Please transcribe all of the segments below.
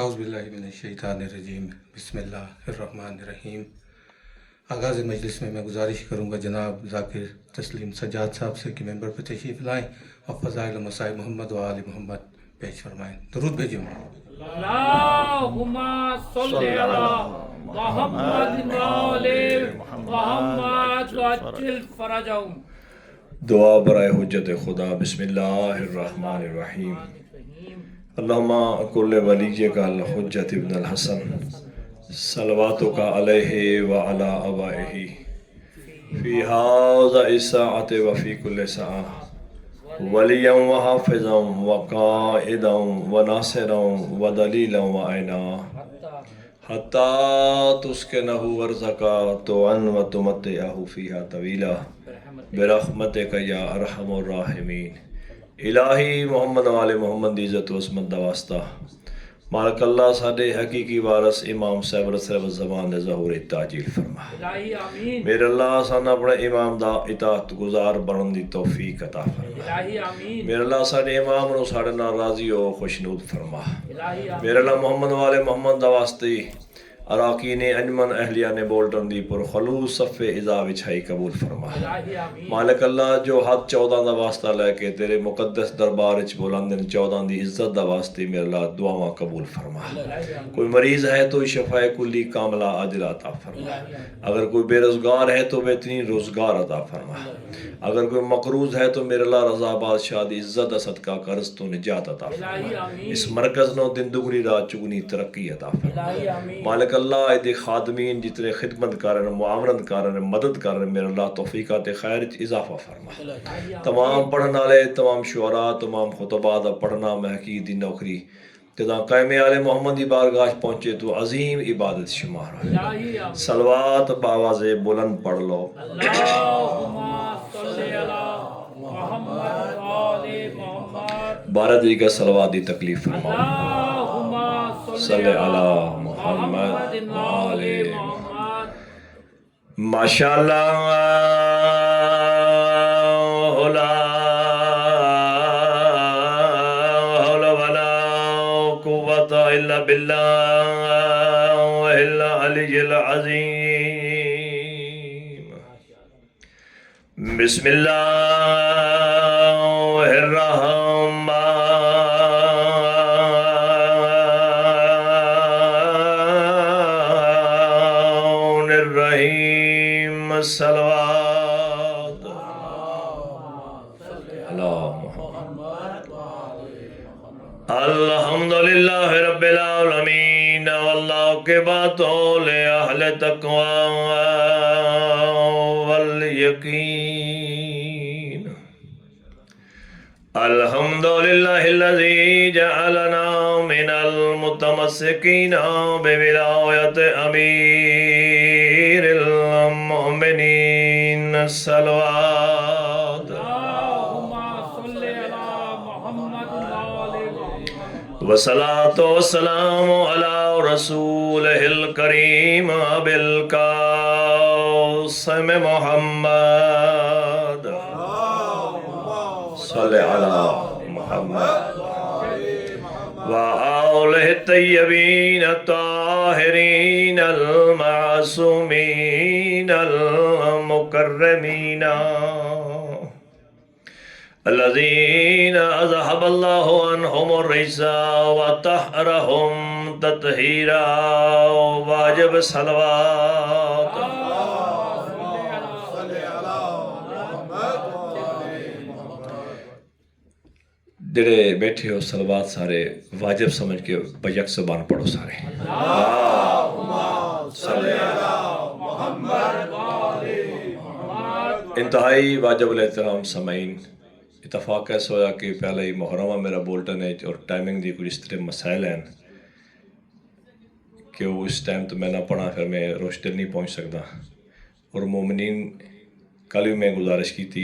اعوذ باللہ من الشیطان الرجیم بسم اللہ الرحمن الرحیم۔ آغاز مجلس میں گزارش کروں گا جناب ذاکر تسلیم سجاد صاحب سے کہ ممبر پر تشریف لائیں اور فضائل و مسائل محمد و آل محمد پیش فرمائیں۔ درود بھیجیں۔ اللہم صلی علی محمد و آل محمد وعجل فرجہم۔ دعا برائے حجت خدا۔ بسم اللہ الرحمن الرحیم۔ اللہم کل ولیک الحجت ابن الحسن صلواتک علیہ وعلی آبائہ فی ھذا الساعۃ وفی کل ساعۃ ولیا وحافظا وقائدا وناصرا ودلیلا وعینا حتی تسکنہ ارضک طوعا وتمتعہ فیہا طویلا برحمتک یا ارحم الراحمین۔ الہی محمد و آل محمد دی عزت و عظمت دا واسطہ مالک اللہ ساڈے حقیقی وارث امام صاحب رسول زمان دے ظہور تعجیل فرما۔ الہی آمین۔ میرے اللہ سانہ اپنے امام دا اطاعت گزار بنن دی توفیق عطا فرما۔ الہی آمین۔ میرے اللہ ساڈے امام نو ساڈے نال راضی و خوشنود فرما۔ الہی آمین۔ میرے اللہ محمد و آل محمد دا واسطے اراکین انجمن اہلیان بولٹن دی پر خلوص صف اذا وچھائی قبول فرما۔ الہی آمین۔ مالک اللہ جو حد 14 دا واسطہ لے کے تیرے مقدس دربار وچ بلندن 14 دی عزت دا واسطے میرے اللہ دعاواں قبول فرما۔ کوئی مریض ہے تو شفاء کلی کاملہ عاجلہ عطا فرما۔ اگر کوئی بے روزگار ہے تو بہترین روزگار عطا فرما۔ اگر کوئی مقروض ہے تو میرے اللہ رضا بادشاہ دی عزت دا صدقہ قرض تو نجات عطا فرما۔ اس مرکز نو دن دگنی رات چگنی ترقی عطا فرما۔ مالک اللہ دے خادمین جتنے خدمت کارن معاونت کارن مدد کارن میرے اللہ توفیقات خیر اضافہ فرما۔ تمام پڑھن والے تمام شعراء تمام خطباء دا پڑھنا محقی دی نوکری جدا قائم آل محمد دی بارگاہ پہنچے تو عظیم عبادت شمار ہو۔ صلوات باواز بلند پڑھ لو۔ اللہم صلی علی محمد و آل محمد۔ 12 طریقہ صلوات دی تکلیف فرماؤ۔ اللہم صلی علی محمد و آل محمد۔ ماشاءاللہ لا حول ولا قوة الا باللہ العلی العظیم۔ بسم اللہ الرحمن الرحیم۔ صلوات الحمدللہ رب العالمین واللہ کے باتوں لے اہل تقوی والیقین۔ الحمدللہ الذی جعلنا من المتمسکین بولایت امیر المؤمنین۔ صلوات والصلاة والسلام على رسوله الكريم أبي القاسم محمد صلى على محمد وآله الطيبين الطاهرين المعصومين المكرمين الذين أذهب الله عنهم الرجس وطهرهم تطهيرا۔ واجب صلوات۔ جڑے بیٹھے ہو صلوات سارے واجب سمجھ کے بیک زبان پڑھو سارے۔ اللہم صلی علی محمد انتہائی واجب الاحترام سامعین، اتفاق ایسا ہوا کہ پہلے ہی محرمہ میرا بولٹن ہے اور ٹائمنگ دی کچھ اس طرح مسائل ہیں کہ وہ اس ٹائم تو میں نہ پڑھا پھر میں روشتل نہیں پہنچ سکتا۔ اور مومنین کل بھی میں گزارش کی تھی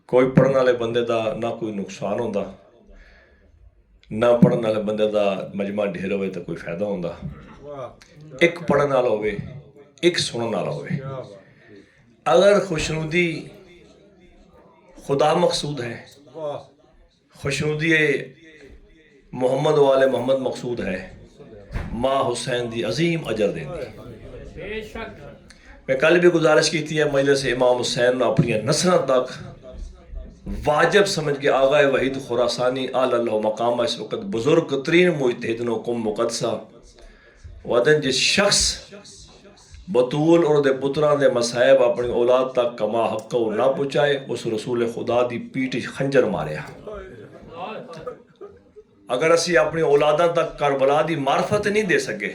کوئی پڑھنے والے بندے دا نہ کوئی نقصان ہوتا نہ پڑھنے والے بندے دا مجمع ڈھیر ہوئے تو کوئی فائدہ ہوتا۔ ایک پڑھنے والا ہوئے ایک سننے والا ہوئے۔ اگر خوشنودی خدا مقصود ہے، خوشنودی محمد والے محمد مقصود ہے ماں حسین دی عظیم اجر دیں دی. بے شک میں کل بھی گزارش کی تھی مجلس امام حسین اپنی نسلوں تک واجب سمجھ کے آغا وحید خراسانی آل اللہ مقامہ اس وقت بزرگ ترین مجتہدن کم مقدسہ ودن جس شخص بطول اور دے پتران دے مسائب اپنی اولاد تک کما حق کو نہ پہنچائے اس رسول خدا دی پیٹھ خنجر مارے. اگر اسی اپنی اولاداں تک کربلا دی معرفت نہیں دے سکے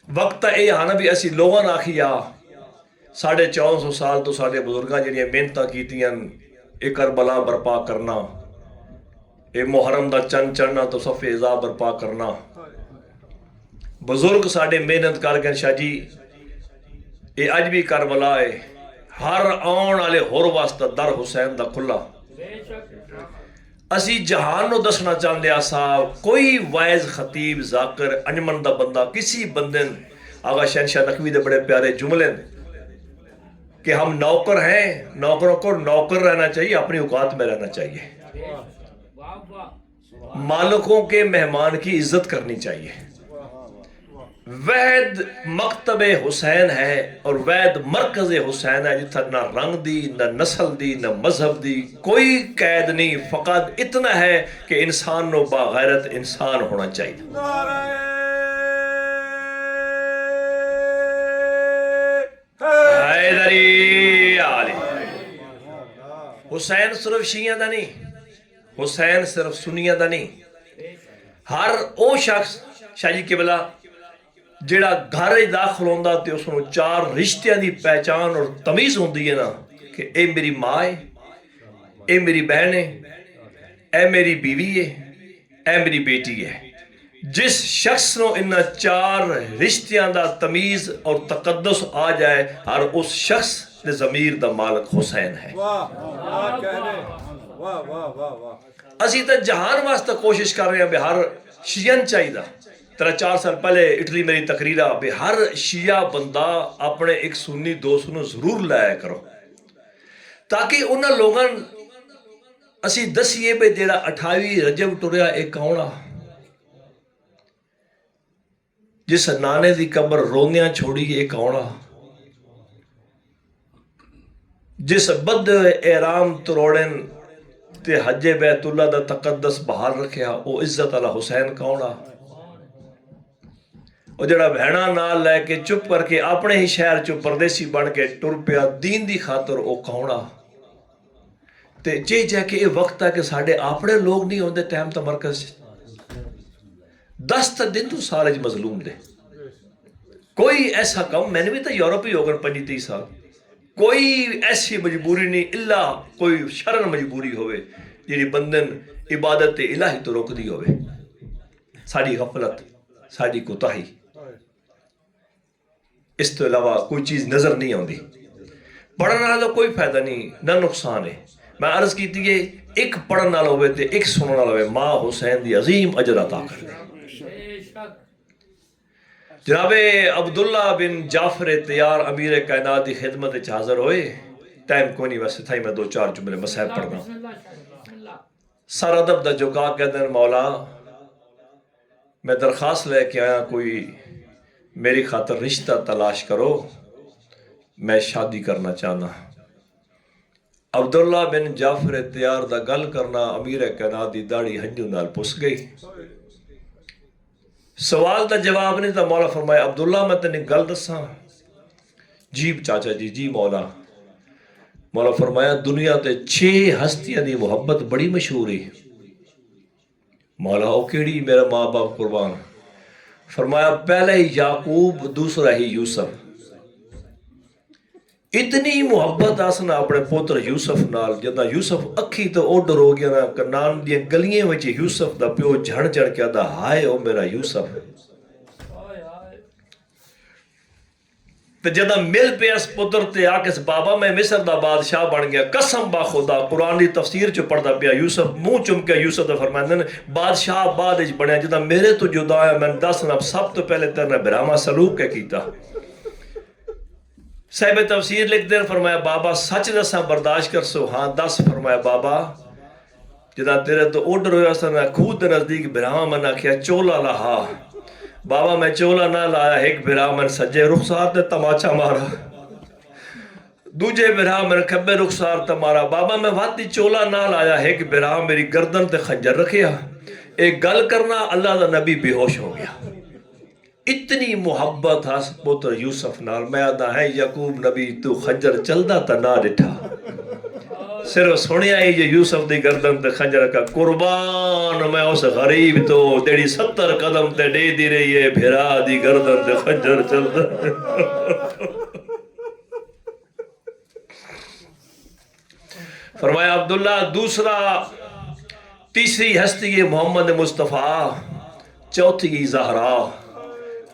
وقت اے آنا بھی اسی لوگاں آخیا 1450 سال تو سارے بزرگاں جنہیں محنتاں کیتیاں اے کربلا برپا کرنا اے محرم دا چند چڑھنا تو صف اعزا برپا کرنا بزرگ ساڑے محنت کر گئے شاہ جی اے اج بھی کربلا ہے ہر آن والے ہور واسطہ در حسین دا کھلا. بے شک اسی جہان نو دسنا چاہتے ہیں صاحب کوئی وائز خطیب ذاکر انجمن دا بندہ کسی بندن آغا شہنشاہ نقوی دے بڑے پیارے جملے کہ ہم نوکر ہیں نوکروں کو نوکر رہنا چاہیے اپنی اوقات میں رہنا چاہیے واہ واہ مالکوں کے مہمان کی عزت کرنی چاہیے. وحد مکتب حسین ہے اور وحد مرکز حسین ہے جتھا نہ رنگ دی نہ نسل دی نہ مذہب دی کوئی قید نہیں فقط اتنا ہے کہ انسان نو باغیرت انسان ہونا چاہیے. حیدری علی حسین صرف شیعہ دا نہیں حسین صرف سنیہ دا نہیں ہر او شخص شاہ جی قبلہ جیڑا گھر داخل ہوندہ تے اس نے 4 رشتیاں دی پہچان اور تمیز ہوندی ہے نا کہ اے میری ماں ہے اے میری بہن ہے اے میری بیوی ہے اے میری بیٹی ہے. جس شخص نو ان 4 رشتیاں دا تمیز اور تقدس آ جائے ہر اس شخص دے ضمیر دا مالک حسین ہے. اسی تا جہان واسطہ کوشش کر رہے ہیں بے ہر شیعن چاہیے دا 3-4 سال پہلے اٹلی میری تقریرہ بے ہر شیعہ بندہ اپنے ایک سنی دوست نو ضرور لایا کرو تاکہ انہاں لوگاں اسی دسیے بے جیڑا 28 رجب ٹریا ایک کونہ جس نانے دی قبر رونیاں چھوڑی ایک کونہ جس بد احرام تروڑن تے حج بیت اللہ دا تقدس بحال رکھیا او عزت اللہ حسین کونہ اور جڑا بہنا نال لے کے چپ کر کے اپنے ہی شہر چو پردیسی بن کے ٹر پیا دین دی خاطر او کونہ تے جے کہ اے وقت ہے کہ ساڑھے اپنے لوگ نہیں ہوندے ٹائم تا مرکز 10 دن تو سارے مظلوم دے کوئی ایسا کم میں نے بھی تا یورپی ہوگا 25-30 سال کوئی ایسی مجبوری نہیں اللہ کوئی شرن مجبوری ہوئے جنہی بندن عبادت الہی تو روک دی ہوئے ساڑھی غفلت ساڑھی کوتاہی اس تو علاوہ کوئی چیز نظر نہیں آندی پڑھنا تو کوئی فائدہ نہیں نہ نقصان ہے. میں عرض کی تھی کہ ایک پڑھنا ہوئے تھے ایک سننا ہوئے ماں حسین دی عظیم اجر عطا کر دے. جناب عبداللہ بن جعفر تیار امیر کائنات دی خدمت حاضر ہوئے ٹائم کوئی نہیں ویسے تھا ہی میں 2-4 جملے مسائب پڑھنا سر ادب دا جو کہا کہتے ہیں مولا میں درخواست لے کے آیا کوئی میری خاطر رشتہ تلاش کرو میں شادی کرنا چاہنا. عبداللہ بن جعفر تیار دا گل کرنا امیر کائنات دی داڑھی ہنجو نال پس گئی سوال دا جواب نہیں تھا. مولا فرمایا عبداللہ میں تنہیں گل دساں جی چاچا جی جی مولا. مولا فرمایا دنیا تے 6 ہستیاں دی محبت بڑی مشہور ہے. مولا او کیڑی میرا ماں باپ قربان. فرمایا پہلے ہی یعقوب دوسرا ہی یوسف. اتنی محبت آسنا اپنے پوتر یوسف نال جدہ یوسف اکھی تو اوڈر ہو گیا نا کنان دیا گلیاں وچے یوسف دا پیو جھڑ جھڑ کے دا ہائے او میرا یوسف. تو جدہ مل پہ اس پتر تے آکس بابا میں مصر دا بادشاہ بن گیا قسم با خدا قرآن دی تفسیر چو پڑھ دا پیا یوسف منہ چمکیا یوسف دا فرمائندن بادشاہ بعد اج بنیا جدہ میرے تو جدا ہے میں دس نب سب تو پہلے ترنا براما سلوک کے کیتا. صاحب تفسیر لکھ دیں فرمایا بابا سچ دساں برداشت کر سو ہاں 10 فرمایا بابا جدا تیرے تو اوڈر ہویا سا میں خود نزدیک بھراواں میں کیا چولا لہا بابا میں چولا نہ لایا ایک بھرا میں سجے رخسار تے تماچا مارا دوجے بھرا میں کھبے رخسار تے مارا بابا میں واتی چولا نہ لایا ایک بھرا میری گردن تے خنجر رکھیا ایک گل کرنا اللہ دا نبی بے ہوش ہو گیا اتنی محبت ہاں پتر یوسف نال میں آدھا ہے یعقوب نبی تو خنجر چلدا تا نہ ڈٹھا صرف سنیا ہی یہ یوسف دی گردن تے خنجر کا قربان میں اس غریب تو تیری 70 قدم تے دے دی رہی ہے بھرا دی گردن تے خنجر چلدا فرمایا عبداللہ دوسرا تیسری ہستی ہے محمد مصطفیٰ چوتھی زہرا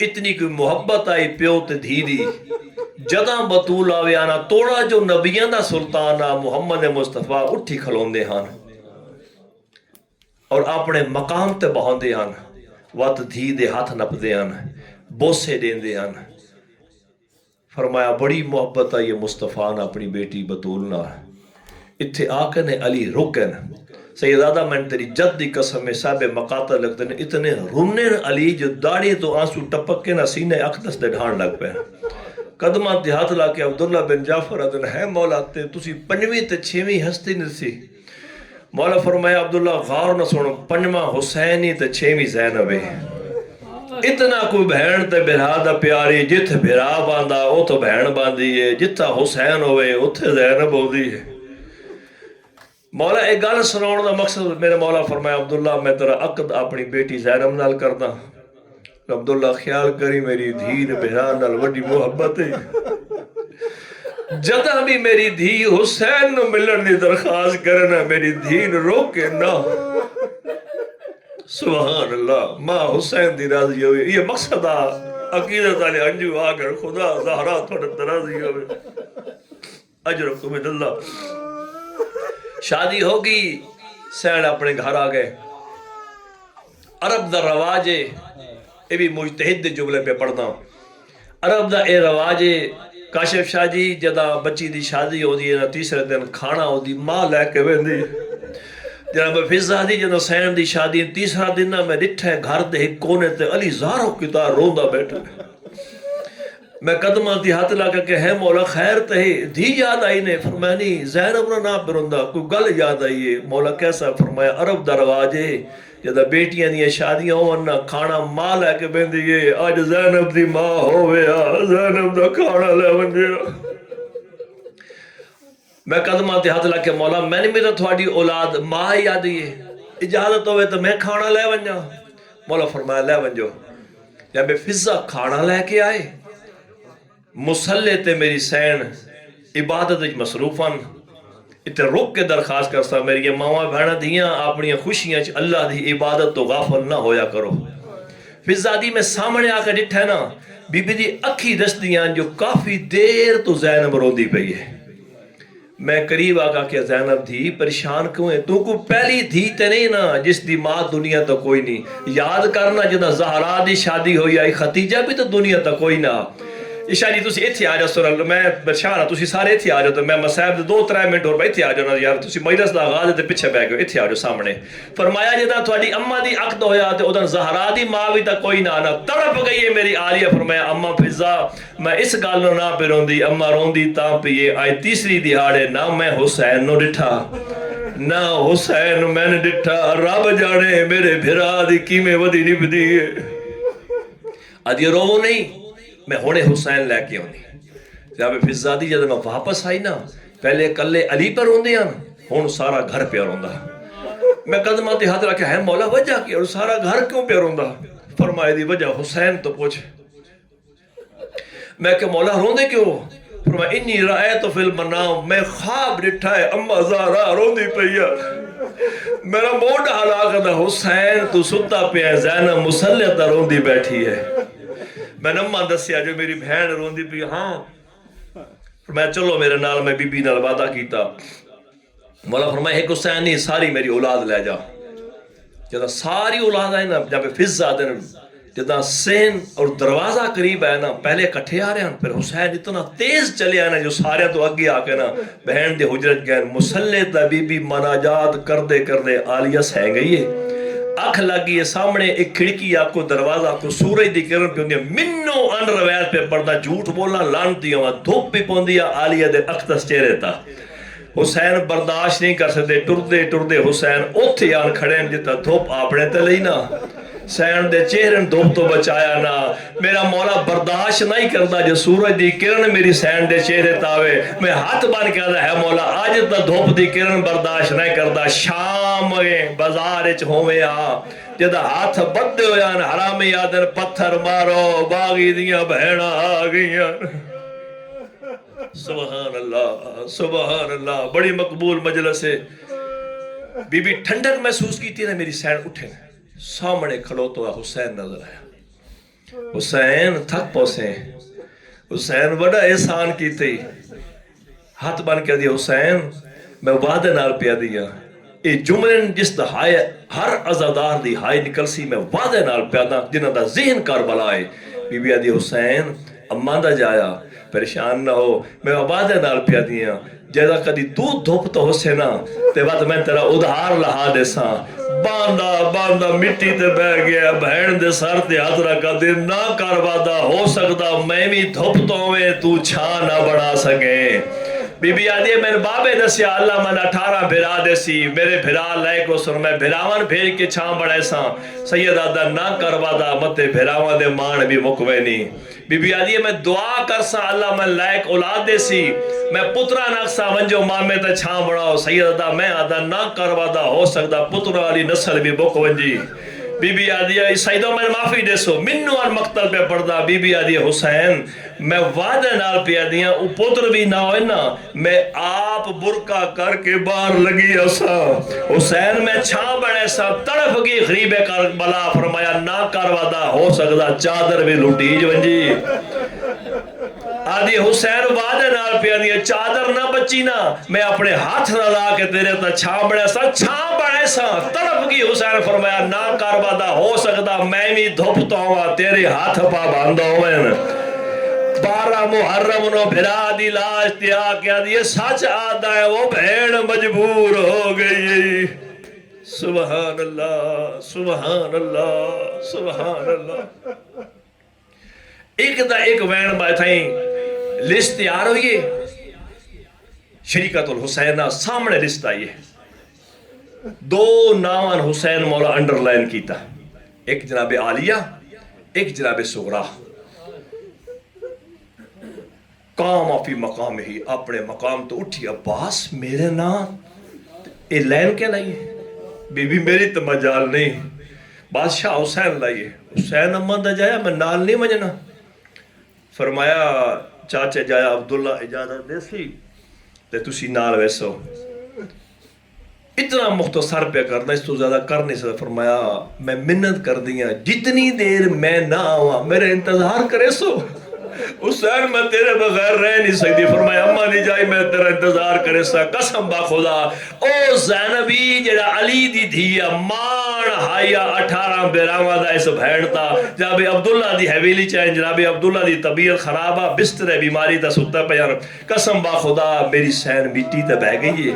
اتنی کوئی محبت آئی پیو تے دھیری جداں بطول آوے آنا توڑا جو نبیان دا سلطانہ محمد مصطفیٰ اٹھی کھلوندے ہاں اور اپنے مقام تے بہندے ہاں وات دھی دے ہاتھ نپ دے ہاں بوسے دین دے ہاں فرمایا بڑی محبت آئی مصطفیٰ نے اپنی بیٹی بطولنا اتھے آکن علی رکن سیدادہ میں تیری جد دی قسم میں صاحب مقاتل لگتے ہیں اتنے رونے علی جو داڑی تو آنسو ٹپک کے نہ سینے اقدس دے ڈھان لگ پہ قدمہ دیہات لا کے عبداللہ بن جعفر ادن ہے مولا تے تسی پنجویں تے چھویں ہستی نسی مولا فرمایا عبداللہ غار نہ سنو پنجواں حسینی تے چھویں زینبے اتنا کوئی بہن تے بھرا دا پیاری جت بھرا باندھا او تو بہن باندھی ہے جتا حسین ہوئے اتھے زینب ہو دی ہے مولا ایک گل سناؤں دا مقصد میرے مولا فرمایا عبداللہ میں تیرا عقد اپنی بیٹی زینب نال کردا عبداللہ خیال کری میری دھین بہران نال وڈی محبت ہے جدہ بھی میری دھی حسین نو ملن دی درخواست کرنا میری دھین روکے نہ سبحان اللہ ماں حسین دی راضی ہوئی یہ مقصد عقیدت علی انجو آگر خدا زہرا تھوڑا راضی ہوئی اجرکم من اللہ شادی ہوگی سین اپنے گھر آگئے عرب دا رواجے یہ بھی مجتہد جملے پہ پڑھتا ہوں عرب دا اے رواجے کاشف شاہ جی جدا بچی دی شادی ہو دی نا تیسرے دن کھانا ہو دی ماں لے کے بندی جناب فضا دی جدا سین دی شادی تیسرا دن نا میں ڈٹھے گھر دے ایک کونے تے علی زارو کتا روندہ بیٹھا میں قدمہ دی ہاتھ لگا کہ ہے مولا خیر تے دھی یاد آئی نے فرمایا نہیں زینب نہ برندہ کوئی گل یاد آئی ہے مولا کیسا فرمایا عرب دا رواج ہے جدا بیٹیاں دیا شادیاں ہونا کھانا ماں لے کے بندی ہے آج زینب دی ماں ہویا زینب دا کھانا لے بندیا میں قدمہ دی ہاتھ لگا کہ مولا میں نے میرا تھوڑی اولاد ماں یاد ہے اجازت ہوئے تو میں کھانا لے بنجا مولا فرمایا لے بنجو جب فضا کھانا لے کے آئے مسلح تے میری سین عبادت مصروفاً اتنے رک کے درخواست کرتا میری یہ ماں بہنا دیاں اپنی خوشیاں اللہ دی عبادت تو غافل نہ ہویا کرو فضادی میں سامنے آ کر ڈٹھا نا بی بی دی اکھی دستیاں جو کافی دیر تو زینب رو دی پئی ہے میں قریب آگا کہ زینب دھی پریشان کیوں ہے تو کو پہلی دھی تے نہیں نا جس دی ماں دنیا تو کوئی نہیں یاد کرنا جدا زہرا دی شادی ہوئی آئی ختیجہ بھی تو دنیا تو کوئی نہ عشاء جی تسی ایتھے آ جاؤ سر میں بشارہ تسی سارے ایتھے آ جاؤ تو میں مسائب دے 2-3 منٹ اور ایتھے آ جاؤ یار تسی مجلس دا آغاز تے پیچھے بیٹھ گئے ایتھے آ جاؤ سامنے فرمایا جدا تھوڑی اماں دی عقد ہویا تے ادھر زہرا دی ماں بھی تا کوئی نہ تڑپ گئی ہے میری عالیہ فرمایا اماں فضا میں اس گل نو نہ پہ روندی اماں روندی تاں پہ یہ آئی تیسری دہاڑے نہ میں حسین نو ڈٹھا نہ حسین میں نے ڈٹھا رب جانے میرے بھرا دی کیمیں ودی نبدی ہے ادھی رو نہیں میں ہونے حسین لے کے ہونی جب فضا دی جب میں واپس آئی نا پہلے کلے علی پر ہوندے ہیں ہون سارا گھر پہ روندا میں قدمہ تے ہاتھ رکھا ہے مولا وجہ کی اور سارا گھر کیوں پہ روندا فرمائے دی وجہ حسین تو پوچھ میں کہ مولا روندے کیوں فرمائے انی رائیت فی المنام میں خواب ڈٹھا ہے اما زہرا روندی پیا میرا موڈ ہلاک دا حسین تو ستا پہ ہے زینب مسلح تا روندی بیٹھی ہے میں نمہ دسیا جو میری بہن روندی پی ہاں فرمایا چلو میرے نال میں بی بی نال وعدہ کیتا مولا فرمایا ایک حسین نہیں ساری میری اولاد لے جا جب ساری اولاد آئی نا جب فضا دن جدہ سین اور دروازہ قریب ہے نا پہلے کٹھے آ رہے ہیں پھر حسین اتنا تیز چلے آنا جو سارے تو اگے آ کے نا بہن دے حجرت گئے مسلح تا بی بی مناجات کردے کردے آلیہ سہ گئی ہے اکھ لگی ہے سامنے ایک کھڑکی آپ کو دروازہ آپ کو سورج دی کرن پہ ہوندی ہے منو ان روایت پہ پڑھنا جھوٹ بولنا لانتی ہوا دھوپ پہ پوندی ہے آلیہ دے اختس چہرے تا حسین برداشت نہیں کر سکتے ٹردے ٹردے حسین اوتھے آن کھڑے ہیں جتا دھوپ آپنے تے لئی نا سین دے چہرن دھوپ تو بچایا نا میرا مولا برداشت نہیں کرتا جو سورج دی کرن میری سین دے چہرے تاوے میں ہاتھ بان کے آدھا ہے مولا آج تا دھوپ دی کرن برداشت نہیں کرتا شام بازار اچ ہوئے آ جدہ ہاتھ بدے ہویا حرامی آدھن پتھر مارو باغی دیاں بہنہ آ گئیاں سبحان اللہ بڑی مقبول مجلس ہے بی بی ٹھنڈک محسوس کی تھی نا میری سین اٹھے سامنے کھڑو تو حسین نظر آیا حسین تھک پوسے حسین بڑا احسان کی تھی ہاتھ بان کے دیا حسین میں وعدے نال پیا دیا اے جملن جس دا ہائے ہر عزادار دی ہائے نکل سی میں وعدے نال پیا دا جنہ دا ذہن کربلا ہے بی بی آدھی حسین اماں دا جایا پریشان نہ ہو میں وعدے نال پیا دیا جیسا کدی دودھ دھوپ تو حسینہ تے وقت میں تیرا ادھار لہا دے ساں باندھا مٹی تے بہ گیا بہن دے سر تے ہاتھ رکھا دے نہ کر وعدہ ہو سکتا میں بھی دھوپ تو ہوئے تو چھا نہ بڑھا سکے بی بی آدھی میں بابے دسیا اللہ من 18 بھرا دے سی میرے بھرا لائے کو سن میں بھراوان بھیج کے چھاں بڑھائے ساں سید آدھا نہ کر وعدہ متے بھراوان دے مان بھی مکوے نہیں بی بی آدھی میں دعا کر سا اللہ میں لائق اولاد دے سی میں پترہ نقصہ ونجو مامے تے چھاں بڑھاؤ سید آدھا میں آدھا نہ کر وعدہ ہو سکتا پترہ والی نسل بھی بک ونجی بی بی آدھی سیدوں میں معافی دے سو منو ان مقتل پہ پڑھدا بی بی آدھی حسین میں وعدہ نال پیا دیا او پتر بھی نہ ہوئے نا میں آپ برکا کر کے باہر لگی اسا حسین میں چھاں بڑھے سا تڑف گئی غریب کربلا فرمایا نہ کر وعدہ ہو سکتا چادر بھی لٹیج ونجی آدھی حسین وعدے نال پیا دیا چادر نہ بچی نا میں اپنے ہاتھ نہ لا کے تیرے تا چھاں بڑھے سا تڑپ گئی حسین فرمایا نہ کر وعدہ ہو سکتا میں بھی دھوپ تو ہوا تیرے ہاتھ پا باندھا ہوئے 12 محرم نو بھرا دی لاش تیا کیا دی سچ آدھا ہے وہ بہن مجبور ہو گئی سبحان اللہ سبحان اللہ سبحان اللہ ایک دا ایک وین بائے تھائیں لسٹ تیار ہوئی شریکت الحسینہ سامنے لسٹ آئی ہے 2 ناوان حسین مولا انڈر لائن کیتا ایک جناب عالیہ ایک جناب صغرا کام فی مقام ہی اپنے مقام تو اٹھی عباس میرے نام اے لائن کیا لائیے بی بی میری تو مجال نہیں بادشاہ حسین لائیے حسین اماں دا جایا میں نال نہیں مجھنا فرمایا چاچے جایا عبداللہ اجازت دے سی تے تسی نال ویسو اتنا مختصر پہ کرنا اس تو زیادہ کر نہیں سکتا فرمایا میں منت کر دیا جتنی دیر میں نہ آوا میرے انتظار کرے سو حسین میں تیرے بغیر رہ نہیں سکتی فرمایا اماں نہیں جائی میں تیرا انتظار کرے سا قسم با خدا او زینبی جڑا علی دی دھیا مان ہایا 18 بیراواں دا اس بھیڑ تا جناب عبداللہ دی حویلی چاہیں جناب عبداللہ دی طبیعت خرابہ بستر بیماری دا ستا پیار قسم با خدا میری سین مٹی تے بہ گئی ہے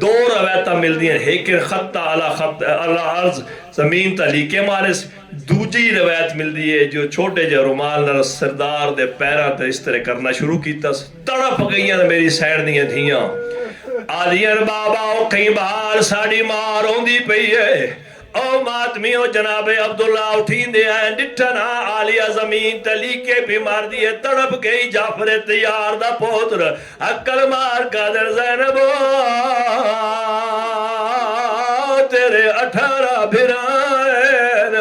2 روایتہ مل دی ہیں ایک خطہ علی عرض زمین تا لیکے مارس دوجی روایت مل دی ہے جو چھوٹے جو رومال نہ سردار دے پیرا تے اس طرح کرنا شروع کیتا تڑپ گئیاں میری سین دیاں دھیاں آدھیاں بابا او کہیں بہار ساڑی مار ہوندی پئی ہے او ماتمیوں جناب عبداللہ اٹھین دے آئیں ڈٹھنا آلیہ زمین تلیکے بھی مار دیئے تڑپ گئی جعفر تیار دا پوتر عقل مار قادر زینبو تیرے 18 بھرائن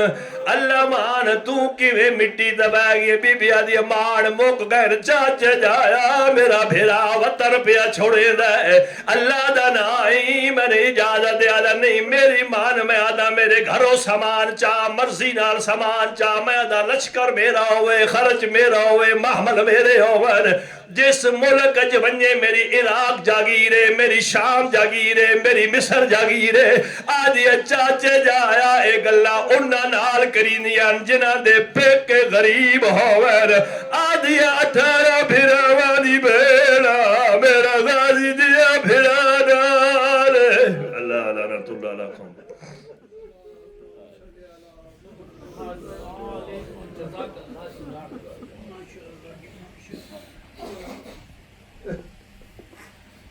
اللہ مان تو کیوے مٹی دبا گئی بی بی آدھی مان مک گئر چاچے جایا میرا بھیرا وطن پیا چھوڑے دے اللہ دا نائی میں نے اجازت دے آدھا نہیں میری مان میں آدھا میرے گھروں سامان چاہ مرضی نال سامان چاہ میں آدھا لشکر میرا ہوئے خرچ میرا ہوئے محمل میرے ہوئے جس ملک جونجے میری عراق جاگیرے میری شام جاگیرے میری مصر جاگیرے آدھی چاچے جایا اے گلہ انہاں نال کرینیاں جنہ دے پیکے غریب ہوئر آدھی 18 بھراواں دی بیڑا میرا غازی دیا بھرا نال اللہ لعنت اللہ علیکم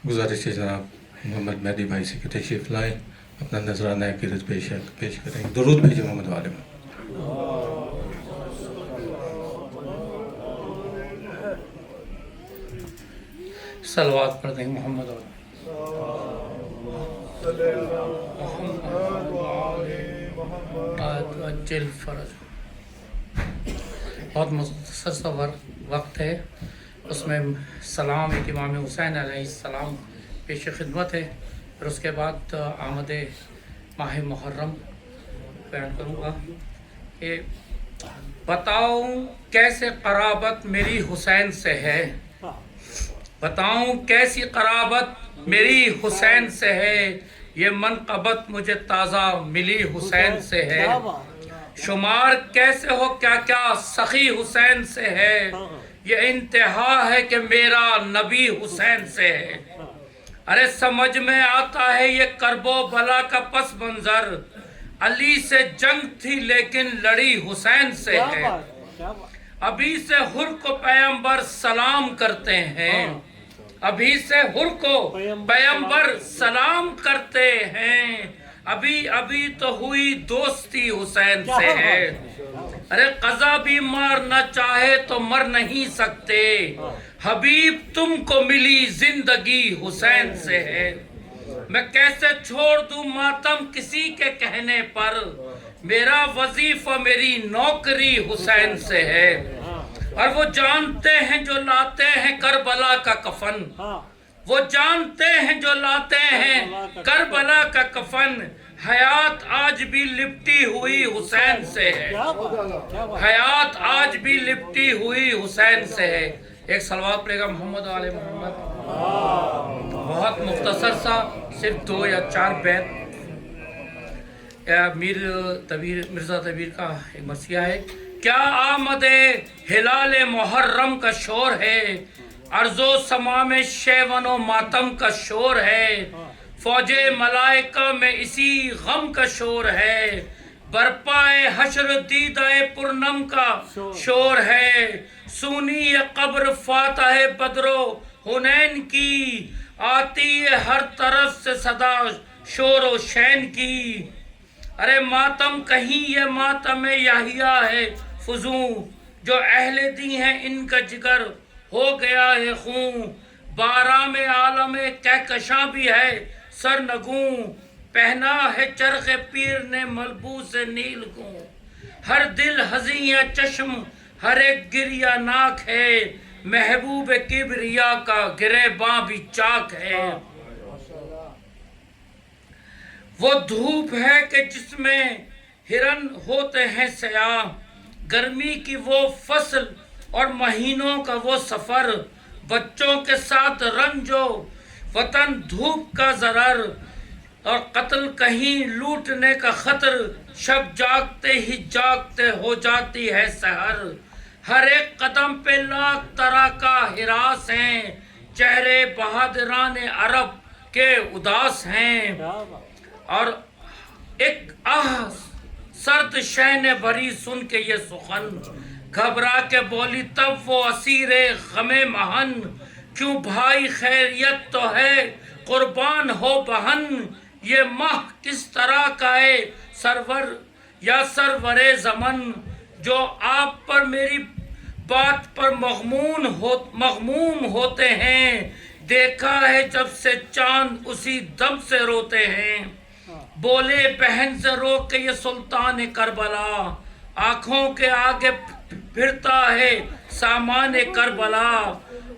گزارش ہے جناب محمد مہدی بھائی سے کہ تشریف لائیں اپنا نذرانہ عقیدت پیش کریں درود بھیجیں محمد والے میں صلوات پڑھ دیں محمد عجل فرج بہت مختصر سا وقت ہے اس میں سلام ایک امام حسین علیہ السلام پیش خدمت ہے پھر اس کے بعد آمد ماہ محرم بیان کروں گا کہ بتاؤں کیسے قرابت میری حسین سے ہے بتاؤں کیسی قرابت میری حسین سے ہے یہ منقبت مجھے تازہ ملی حسین سے ہے شمار کیسے ہو کیا کیا سخی حسین سے ہے یہ انتہا ہے کہ میرا نبی حسین سے ہے ارے سمجھ میں آتا ہے یہ کرب و بلا کا پس منظر علی سے جنگ تھی لیکن لڑی حسین سے ہے ابھی سے حر کو پیغمبر سلام کرتے ہیں ابھی سے حر کو پیغمبر سلام کرتے ہیں ابھی تو ہوئی دوستی حسین سے ہے ارے قضا بھی مار نہ چاہے تو مر نہیں سکتے حبیب تم کو ملی زندگی حسین سے ہے میں کیسے چھوڑ دوں ماتم کسی کے کہنے پر میرا وظیفہ میری نوکری حسین سے ہے اور وہ جانتے ہیں جو لاتے ہیں کربلا کا کفن وہ جانتے ہیں جو لاتے ہیں کربلا کا کفن حیات آج بھی لپٹی ہوئی حسین سے ہے حیات آج بھی لپٹی ہوئی حسین سے ہے ایک صلوات پڑھے گا محمد علی محمد بہت مختصر سا صرف 2 یا 4 بیت مرزا طویل کا ایک مرثیہ ہے کیا آمد ہلال محرم کا شور ہے ارض و سما میں شیون و ماتم کا شور ہے فوج ملائکہ میں اسی غم کا شور ہے برپائے حشر دیدہ پرنم کا شور ہے سونی قبر فاتح بدر و حنین کی آتی ہے ہر طرف سے صدا شور و شین کی ارے ماتم کہیں یہ ماتم یحییٰ ہے فزوں جو اہل دی ہیں ان کا جگر ہو گیا ہے خون بارام عالم کہکشاں بھی ہے سر نگوں پہنا ہے چرخ پیر نے ملبوس نیل کو ہر دل حزیں چشم ہر ایک گریہ ناک ہے محبوب کبریا کا گریباں بھی چاک ہے وہ دھوپ ہے کہ جس میں ہرن ہوتے ہیں سیاہ گرمی کی وہ فصل اور مہینوں کا وہ سفر بچوں کے ساتھ رنجو وطن دھوپ کا ضرر اور قتل کہیں لوٹنے کا خطر شب جاگتے ہی جاگتے ہو جاتی ہے سحر ہر ایک قدم پہ لاکھ طرح کا ہراس ہیں چہرے بہادران عرب کے اداس ہیں اور ایک سرد شہ نے بھری سن کے یہ سخن گھبرا کے بولی تب وہ اسیر غم مہن کیوں بھائی خیریت تو ہے قربان ہو بہن یہ ماہ کس طرح کا ہے سرور یا سرور زمن جو آپ پر میری بات پر مغموم ہوتے ہیں دیکھا ہے جب سے چاند اسی دم سے روتے ہیں بولے بہن سے رو کے یہ سلطان کربلا آنکھوں کے آگے پھرتا ہے سامان کربلا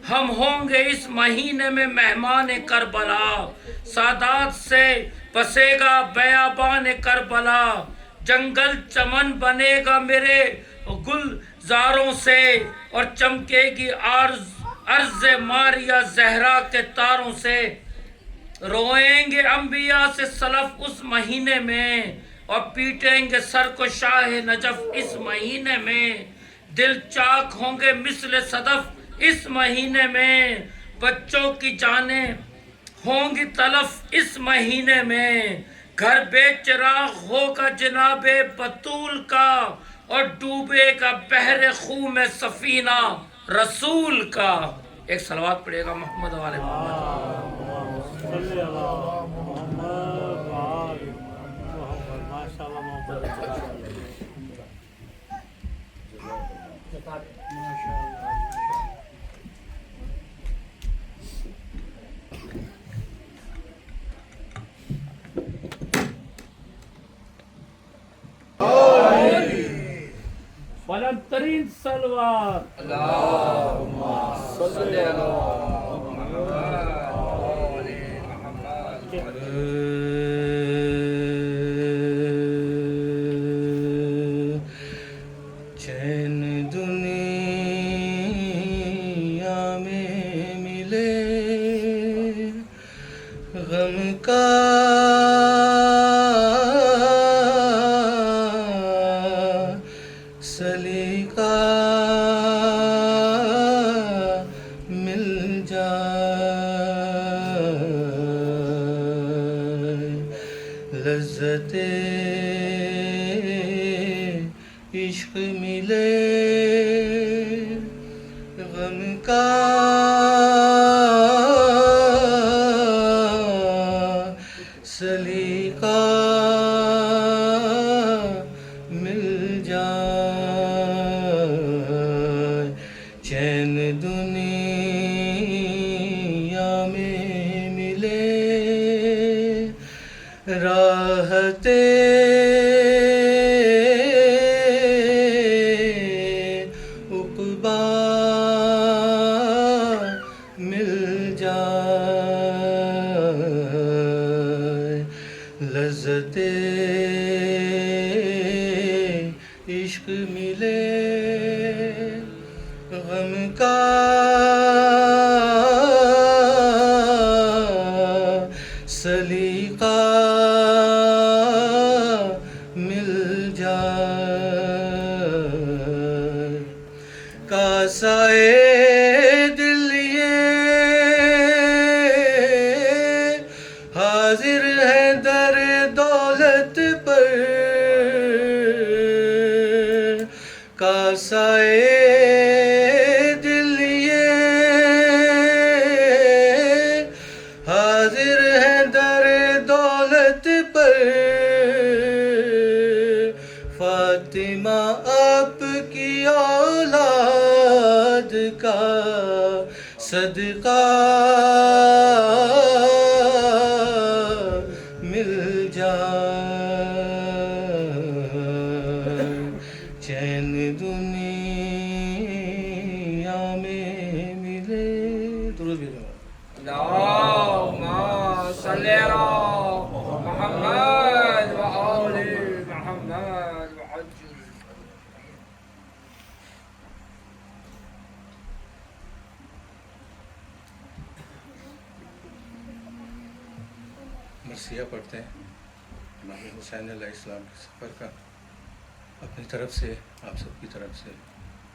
ہم ہوں گے اس مہینے میں مہمان کربلا سادات سے بسے گا بیابان کربلا جنگل چمن بنے گا میرے گلزاروں سے اور چمکے گی عرض ماریا زہرا کے تاروں سے، روئیں گے انبیاء سے سلف اس مہینے میں، اور پیٹیں گے سر کو شاہ نجف اس مہینے میں، دل چاک ہوں گے مثل صدف اس مہینے میں، بچوں کی جانیں ہوں گی تلف اس مہینے میں، گھر بے چراغ ہوگا جناب بطول کا، اور ڈوبے گا بحر خوں میں سفینہ رسول کا۔ ایک صلوات پڑھے گا محمد والے محمد۔ صلی اللہ محمد وآل محمد، ماشاء اللہ محمد۔ بلند ترین سلوات چین دنیا میں ملے، غم کا سلیقہ مل جائے، لذت عشق ملے، غم کا سلیقہ مل جائے، چین دنیا میں ملے، راحت عقبیٰ مل جائے، لذت عشق ملے، غم کا سلیقہ مل جائے، کاسائے دل یہ حاضر ہے در دولت پر، کاسائے دل یہ حاضر ہے در دولت پر، فاطمہ آپ کی اولاد کا صدقہ مل جائے، چین دنیا میں ملے۔ درود بھی دو۔ اللہم صلی علی محمد وآل محمد وعجل۔ مرثیہ پڑھتے ہیں امام حسین علیہ السلام کے سفر کا، اپنی طرف سے، آپ سب کی طرف سے،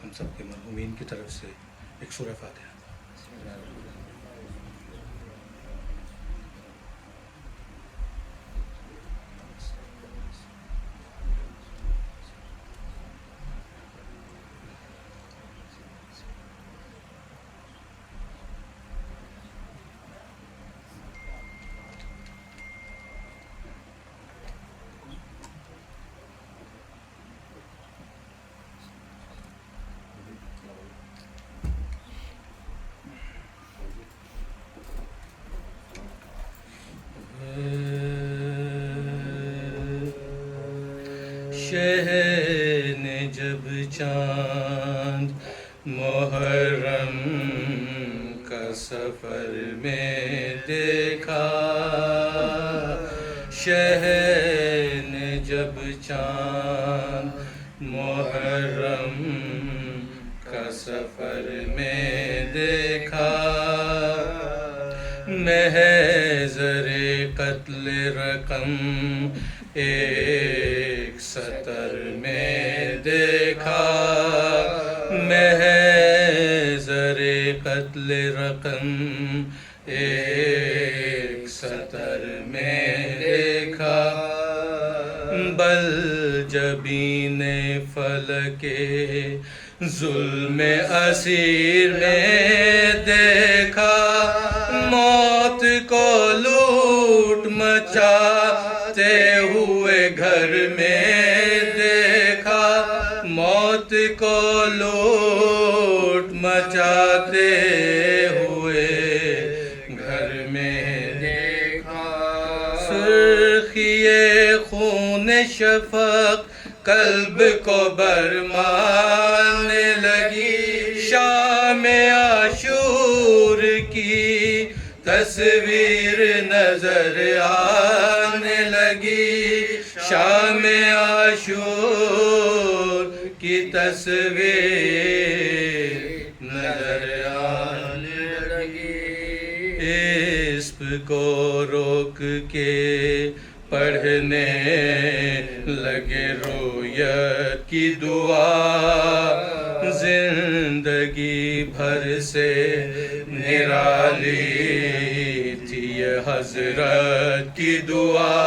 ہم سب کے مرحومین کی طرف سے ایک سورہ فاتحہ۔ شہ نے جب چاند محرم کا سفر میں دیکھا، شہ نے جب چاند محرم کا سفر میں دیکھا، محضر قتل رقم ایک سطر میں دیکھا، محضر قتل رقم ایک سطر میں دیکھا، بل جبین فلک ظلم اسیر میں دیکھا، موت کو لوٹ مچاتے ہوئے گھر میں دیکھا، موت کو لوٹ مچاتے ہوئے گھر میں دیکھا، سرخی خون شفق قلب کو برمانے لگی، شام عاشور کی تصویر نظر آنے لگی، شام عاشور کی تصویر نظر آنے لگی، اسپ کو روک کے پڑھنے لگے رویت کی دعا، زندگی بھر سے نرالی تھی یہ حضرت کی دعا،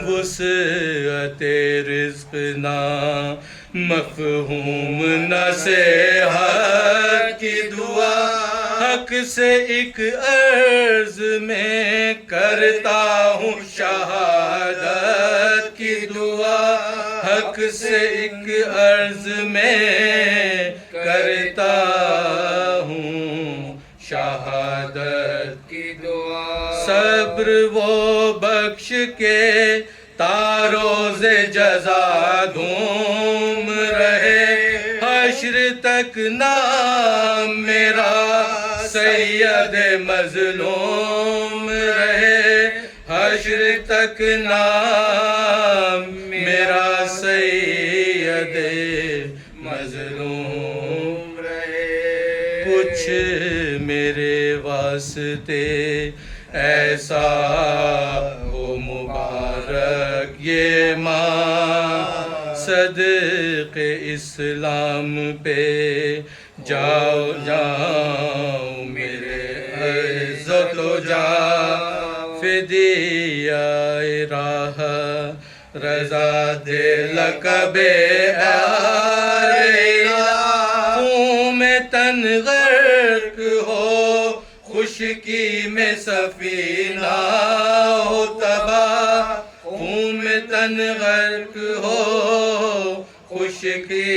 وسعت رزق نہ مفہوم نصیحت کی دعا، حق سے ایک عرض میں کرتا ہوں شہادت کی دعا، حق سے ایک عرض میں کرتا ہوں شہادت کی دعا، صبر وہ بخش کے تاروز جزا دھوم رہے، حشر تک نام میرا سید مظلوم رہے، حشر تک نام میرا سید مظلوم رہے، کچھ میرے واسطے ایسا ہو مبارک یہ ماں، صدق اسلام پہ جاؤ جاؤ میرے عزت و جا، فدیہ راہ رضا دے لقب خون میں تن غرق ہو، خشکی میں سفینہ ہو تباہ، خون میں تن غرق ہو، خشکی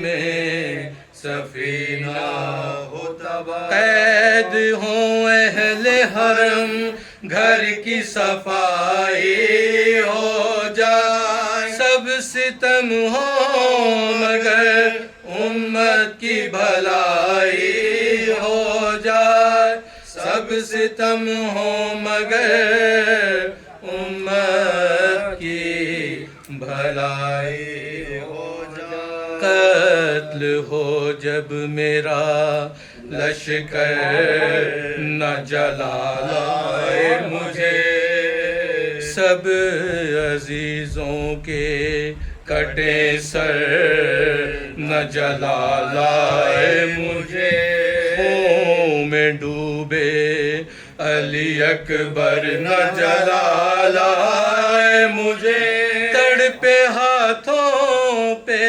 میں سفینہ ہو تباہ، قید ہوں اہل حرم گھر کی صفائی ہو جائے، سب ستم ہو مگر امت کی بھلائی ہو جائے، سب ستم ہو مگر امت کی بھلائی ہو جائے، قتل ہو جب میرا لشکر نہ جلا لائے مجھے، سب عزیزوں کے کٹے سر نہ جلا لائے مجھے، خون میں ڈوبے علی اکبر نہ جلا لائے مجھے، تڑپے ہاتھوں پہ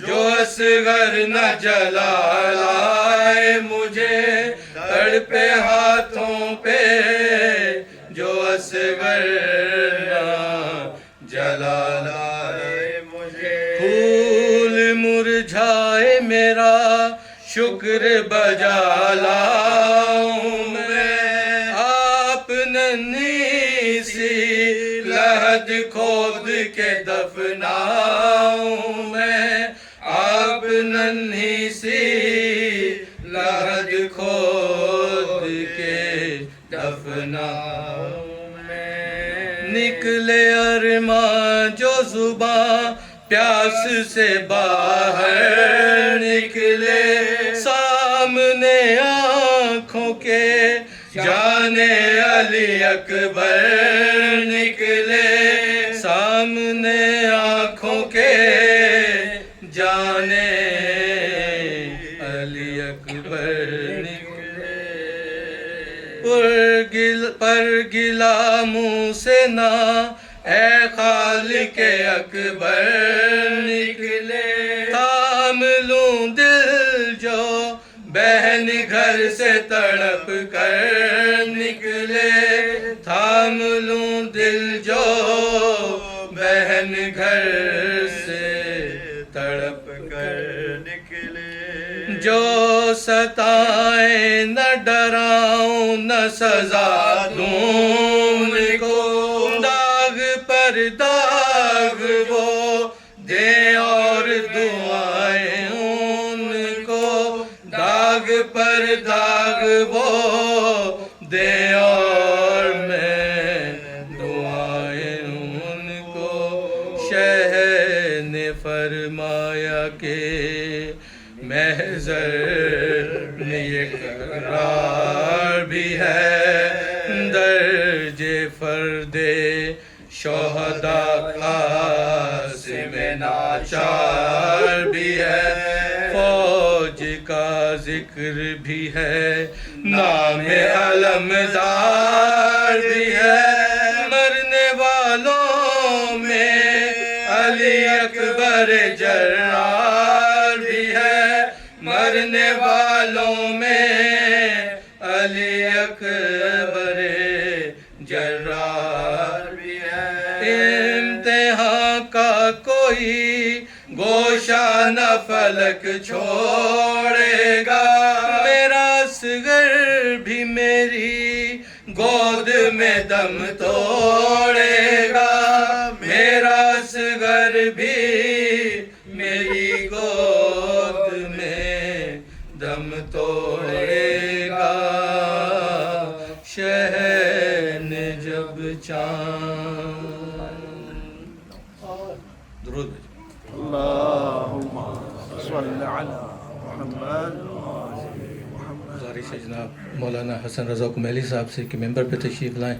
جو اصغر نہ جلا لائے مجھے، تڑپے ہاتھوں پہ جو اصغر نہ جلا لائے مجھے، پھول مرجھائے میرا شکر بجا لاؤں میں، آپ ننھی سی لحد کھود کے دفناؤں میں، آپ ننھی سی لحد کھود کے دفناؤں میں، نکلے ارماں جو زباں پیاس سے باہر نکلے، سامنے آنکھوں کے جان جانے علی اکبر نکلے سامنے آنکھوں کے جانے علی اکبر نکلے پر گلا منہ سے نہ اے خالق اکبر نکلے تھام لوں دل جو بہن گھر سے تڑپ کر نکلے تھام لوں دل جو بہن گھر سے تڑپ کر نکلے جو ستائیں نہ ڈراؤں نہ سزا دوں ان کو داغ پر داغ وہ دیں اور دعائیں ان کو داغ پر داغ وہ دیں اور میں دعائیں ان کو شہ نے فرمایا کہ محضر یہ قرار بھی ہے درج فرد شہداء قاسم ناچار بھی ہے فوج کا ذکر بھی ہے نام علمدار بھی ہے مرنے والوں میں علی اکبر جرار بھی ہے مرنے والوں میں علی اکبر جرار بھی ہے امتحان کا کوئی گوشہ نہ فلک چھوڑے گا میرا اصغر بھی میری گود میں دم توڑے گا میرا اصغر بھی میری گود میں دم توڑے گا شہن جب چاند درود اللهم صل على محمد گزارش ہے جناب مولانا حسن رضا کمیلی صاحب سے کہ ممبر پہ تشریف لائیں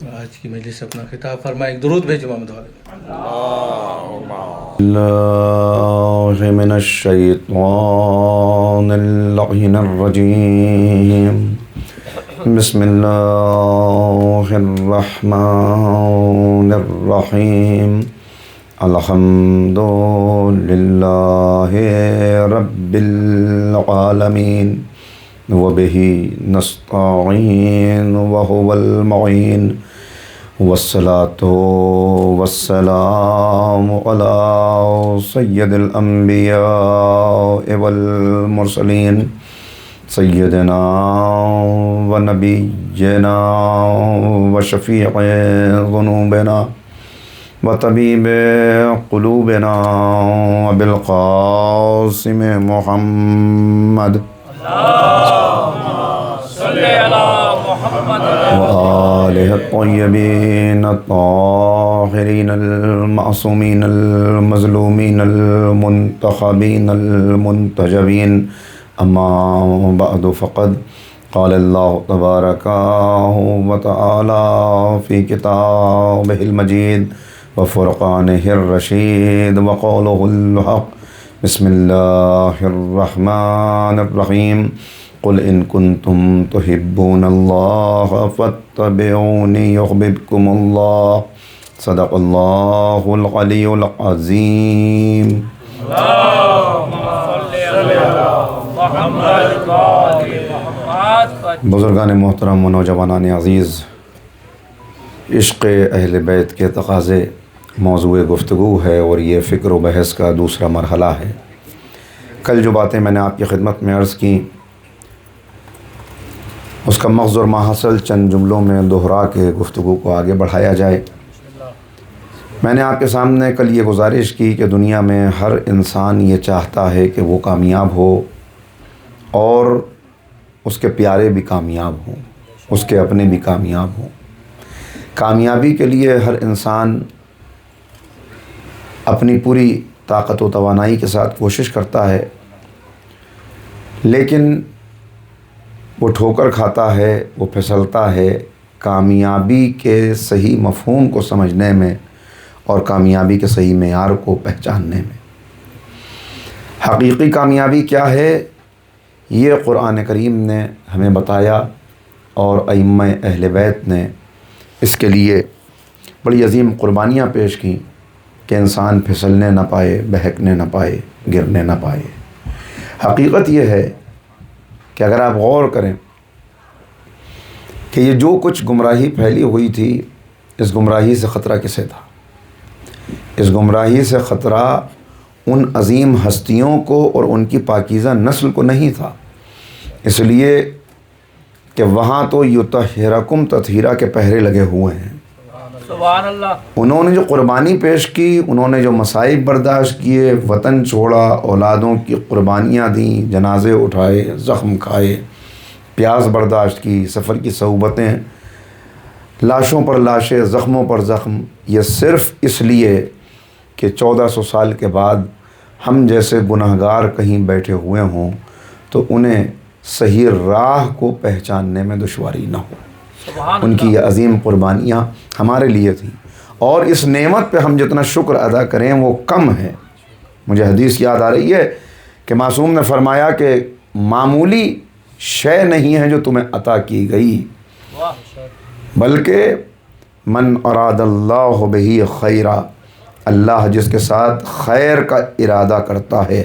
اور آج کی مجلس سے اپنا خطاب فرمائیں ایک درود بھیجو محمد والے الله من الشيطان اللعين الرجيم بسم الله الرحمن الرحيم الحمد لله رب العالمين وبه نستعين وهو المعين والصلاة والسلام على سيد الأنبياء والمرسلين سيدنا ونبينا وشفيع ذنوبنا وطبيب قلوبنا وبالقاسم محمد وآله الطيبين الطاهرين المعصومين المظلومين المنتخبين المنتجبين أما بعد فقد قال الله تبارك وتعالى في كتابه المجيد وفرقانه الرشيد وقوله الحق بسم الله الرحمن الرحيم قل إن كنتم تحبون الله فاتبعوني يحببكم الله صدق الله العلي العظيم بزرگان محترم و نوجوانان عزیز، عشق اہل بیت کے تقاضے موضوع گفتگو ہے اور یہ فکر و بحث کا دوسرا مرحلہ ہے۔ کل جو باتیں میں نے آپ کی خدمت میں عرض کی اس کا مغز اور ماحصل چند جملوں میں دہرا کے گفتگو کو آگے بڑھایا جائے۔ میں نے آپ کے سامنے کل یہ گزارش کی کہ دنیا میں ہر انسان یہ چاہتا ہے کہ وہ کامیاب ہو اور اس کے پیارے بھی کامیاب ہوں، اس کے اپنے بھی کامیاب ہوں۔ کامیابی کے لیے ہر انسان اپنی پوری طاقت و توانائی کے ساتھ کوشش کرتا ہے، لیکن وہ ٹھوکر کھاتا ہے، وہ پھسلتا ہے کامیابی کے صحیح مفہوم کو سمجھنے میں اور کامیابی کے صحیح معیار کو پہچاننے میں۔ حقیقی کامیابی کیا ہے، یہ قرآن کریم نے ہمیں بتایا اور ائمہ اہل بیت نے اس کے لیے بڑی عظیم قربانیاں پیش کیں کہ انسان پھسلنے نہ پائے، بہکنے نہ پائے، گرنے نہ پائے۔ حقیقت یہ ہے کہ اگر آپ غور کریں کہ یہ جو کچھ گمراہی پھیلی ہوئی تھی، اس گمراہی سے خطرہ کسے تھا؟ اس گمراہی سے خطرہ ان عظیم ہستیوں کو اور ان کی پاکیزہ نسل کو نہیں تھا، اس لیے کہ وہاں تو یطہرکم تطہیرا کے پہرے لگے ہوئے ہیں۔ سبحان اللہ۔ انہوں نے جو قربانی پیش کی، انہوں نے جو مصائب برداشت کیے، وطن چھوڑا، اولادوں کی قربانیاں دیں، جنازے اٹھائے، زخم کھائے، پیاس برداشت کی، سفر کی صعوبتیں، لاشوں پر لاشیں، زخموں پر زخم، یہ صرف اس لیے کہ 1400 سال کے بعد ہم جیسے گناہگار کہیں بیٹھے ہوئے ہوں تو انہیں صحیح راہ کو پہچاننے میں دشواری نہ ہو۔ ان کی یہ عظیم قربانیاں ہمارے لیے تھیں، اور اس نعمت پہ ہم جتنا شکر ادا کریں وہ کم ہے۔ مجھے حدیث یاد آ رہی ہے کہ معصوم نے فرمایا کہ معمولی شے نہیں ہے جو تمہیں عطا کی گئی، بلکہ من اراد اللہ بہ خیرا، اللہ جس کے ساتھ خیر کا ارادہ کرتا ہے،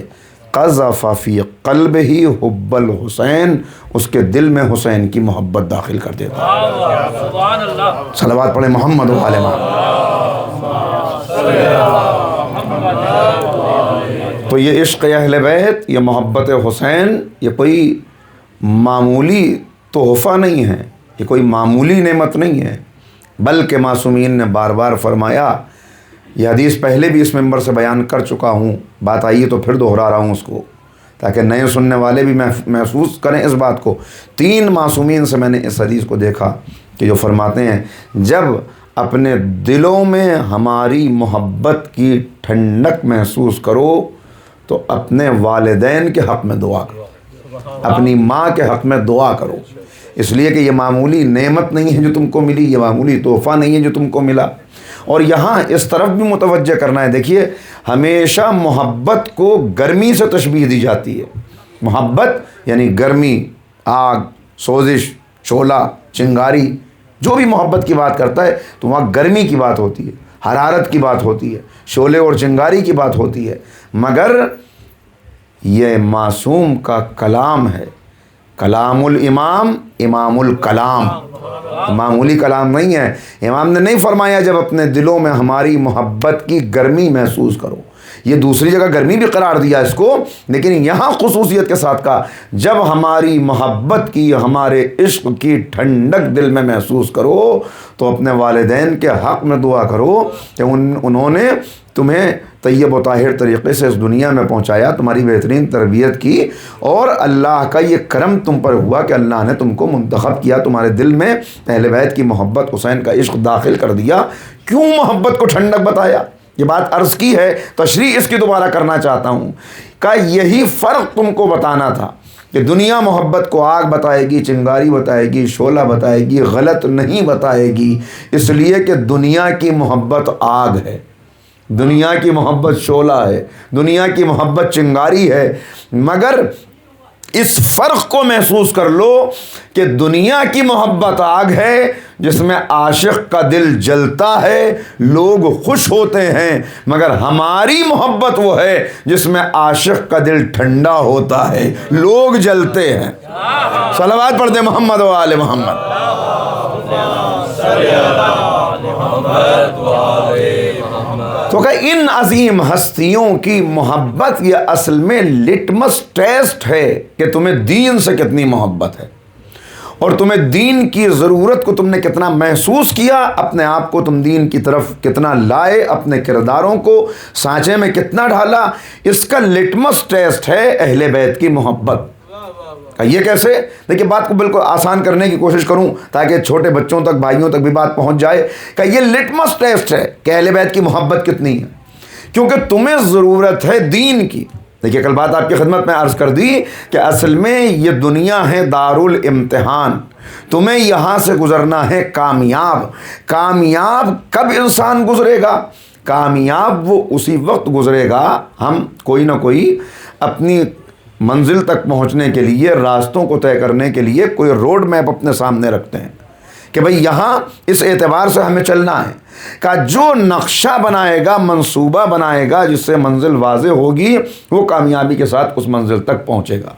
قذف فی قلبہ حب الحسین، اس کے دل میں حسین کی محبت داخل کر دیتا ہے۔ سبحان اللہ۔ صلوات پڑھیں محمد و آل محمد۔ تو یہ عشق اہل بیت، یہ محبت حسین، یہ کوئی معمولی تحفہ نہیں ہے، یہ کوئی معمولی نعمت نہیں ہے، بلکہ معصومین نے بار بار فرمایا، یہ حدیث پہلے بھی اس ممبر سے بیان کر چکا ہوں، بات آئی تو پھر دہرا رہا ہوں اس کو تاکہ نئے سننے والے بھی محسوس کریں اس بات کو۔ 3 معصومین سے میں نے اس حدیث کو دیکھا کہ جو فرماتے ہیں جب اپنے دلوں میں ہماری محبت کی ٹھنڈک محسوس کرو تو اپنے والدین کے حق میں دعا کرو، اپنی ماں کے حق میں دعا کرو، اس لیے کہ یہ معمولی نعمت نہیں ہے جو تم کو ملی، یہ معمولی تحفہ نہیں ہے جو تم کو ملا۔ اور یہاں اس طرف بھی متوجہ کرنا ہے، دیکھیے ہمیشہ محبت کو گرمی سے تشبیہ دی جاتی ہے۔ محبت یعنی گرمی، آگ، سوزش، شعلہ، چنگاری، جو بھی محبت کی بات کرتا ہے تو وہاں گرمی کی بات ہوتی ہے، حرارت کی بات ہوتی ہے، شعلے اور چنگاری کی بات ہوتی ہے، مگر یہ معصوم کا کلام ہے، کلام الامام امام الکلام، معمولی کلام نہیں ہے۔ امام نے نہیں فرمایا جب اپنے دلوں میں ہماری محبت کی گرمی محسوس کرو، یہ دوسری جگہ گرمی بھی قرار دیا اس کو، لیکن یہاں خصوصیت کے ساتھ کہا جب ہماری محبت کی، ہمارے عشق کی ٹھنڈک دل میں محسوس کرو تو اپنے والدین کے حق میں دعا کرو کہ انہوں نے تمہیں طیب و طاہر طریقے سے اس دنیا میں پہنچایا، تمہاری بہترین تربیت کی، اور اللہ کا یہ کرم تم پر ہوا کہ اللہ نے تم کو منتخب کیا، تمہارے دل میں اہل بیت کی محبت، حسین کا عشق داخل کر دیا۔ کیوں محبت کو ٹھنڈک بتایا؟ یہ بات عرض کی ہے، تشریح اس کی دوبارہ کرنا چاہتا ہوں کہ یہی فرق تم کو بتانا تھا کہ دنیا محبت کو آگ بتائے گی، چنگاری بتائے گی، شعلہ بتائے گی، غلط نہیں بتائے گی، اس لیے کہ دنیا کی محبت آگ ہے، دنیا کی محبت شعلہ ہے، دنیا کی محبت چنگاری ہے، مگر اس فرق کو محسوس کر لو کہ دنیا کی محبت آگ ہے جس میں عاشق کا دل جلتا ہے، لوگ خوش ہوتے ہیں، مگر ہماری محبت وہ ہے جس میں عاشق کا دل ٹھنڈا ہوتا ہے، لوگ جلتے ہیں۔ صلوات پڑھ دیں محمد و آل محمد۔ تو کہ ان عظیم ہستیوں کی محبت یہ اصل میں لٹمس ٹیسٹ ہے کہ تمہیں دین سے کتنی محبت ہے، اور تمہیں دین کی ضرورت کو تم نے کتنا محسوس کیا، اپنے آپ کو تم دین کی طرف کتنا لائے، اپنے کرداروں کو سانچے میں کتنا ڈھالا، اس کا لٹمس ٹیسٹ ہے اہل بیت کی محبت۔ یہ کیسے؟ دیکھیے بات کو بالکل آسان کرنے کی کوشش کروں تاکہ چھوٹے بچوں تک، بھائیوں تک بھی بات پہنچ جائے کہ یہ لٹمس ٹیسٹ ہے کہ اہل بیت کی محبت کتنی ہے، کیونکہ تمہیں ضرورت ہے دین کی، دیکھیے کل بات آپ کی خدمت میں عرض کر دی کہ اصل میں یہ دنیا ہے دارالامتحان، تمہیں یہاں سے گزرنا ہے کامیاب۔ کامیاب کب انسان گزرے گا؟ کامیاب وہ اسی وقت گزرے گا ہم کوئی نہ کوئی اپنی منزل تک پہنچنے کے لیے، راستوں کو طے کرنے کے لیے کوئی روڈ میپ اپنے سامنے رکھتے ہیں کہ بھئی یہاں اس اعتبار سے ہمیں چلنا ہے، کہ جو نقشہ بنائے گا، منصوبہ بنائے گا، جس سے منزل واضح ہوگی، وہ کامیابی کے ساتھ اس منزل تک پہنچے گا۔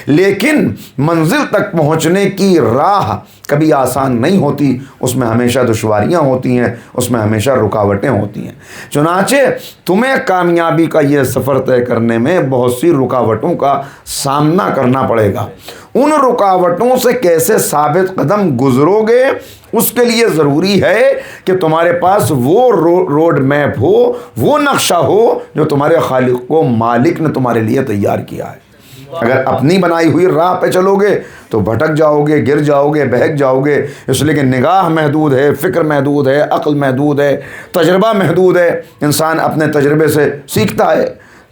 لیکن منزل تک پہنچنے کی راہ کبھی آسان نہیں ہوتی، اس میں ہمیشہ دشواریاں ہوتی ہیں، اس میں ہمیشہ رکاوٹیں ہوتی ہیں۔ چنانچہ تمہیں کامیابی کا یہ سفر طے کرنے میں بہت سی رکاوٹوں کا سامنا کرنا پڑے گا۔ ان رکاوٹوں سے کیسے ثابت قدم گزرو گے، اس کے لیے ضروری ہے کہ تمہارے پاس وہ روڈ میپ ہو، وہ نقشہ ہو جو تمہارے خالق و مالک نے تمہارے لیے تیار کیا ہے۔ اگر اپنی بنائی ہوئی راہ پہ چلو گے تو بھٹک جاؤ گے، گر جاؤ گے، بہک جاؤ گے، اس لیے کہ نگاہ محدود ہے، فکر محدود ہے، عقل محدود ہے، تجربہ محدود ہے۔ انسان اپنے تجربے سے سیکھتا ہے،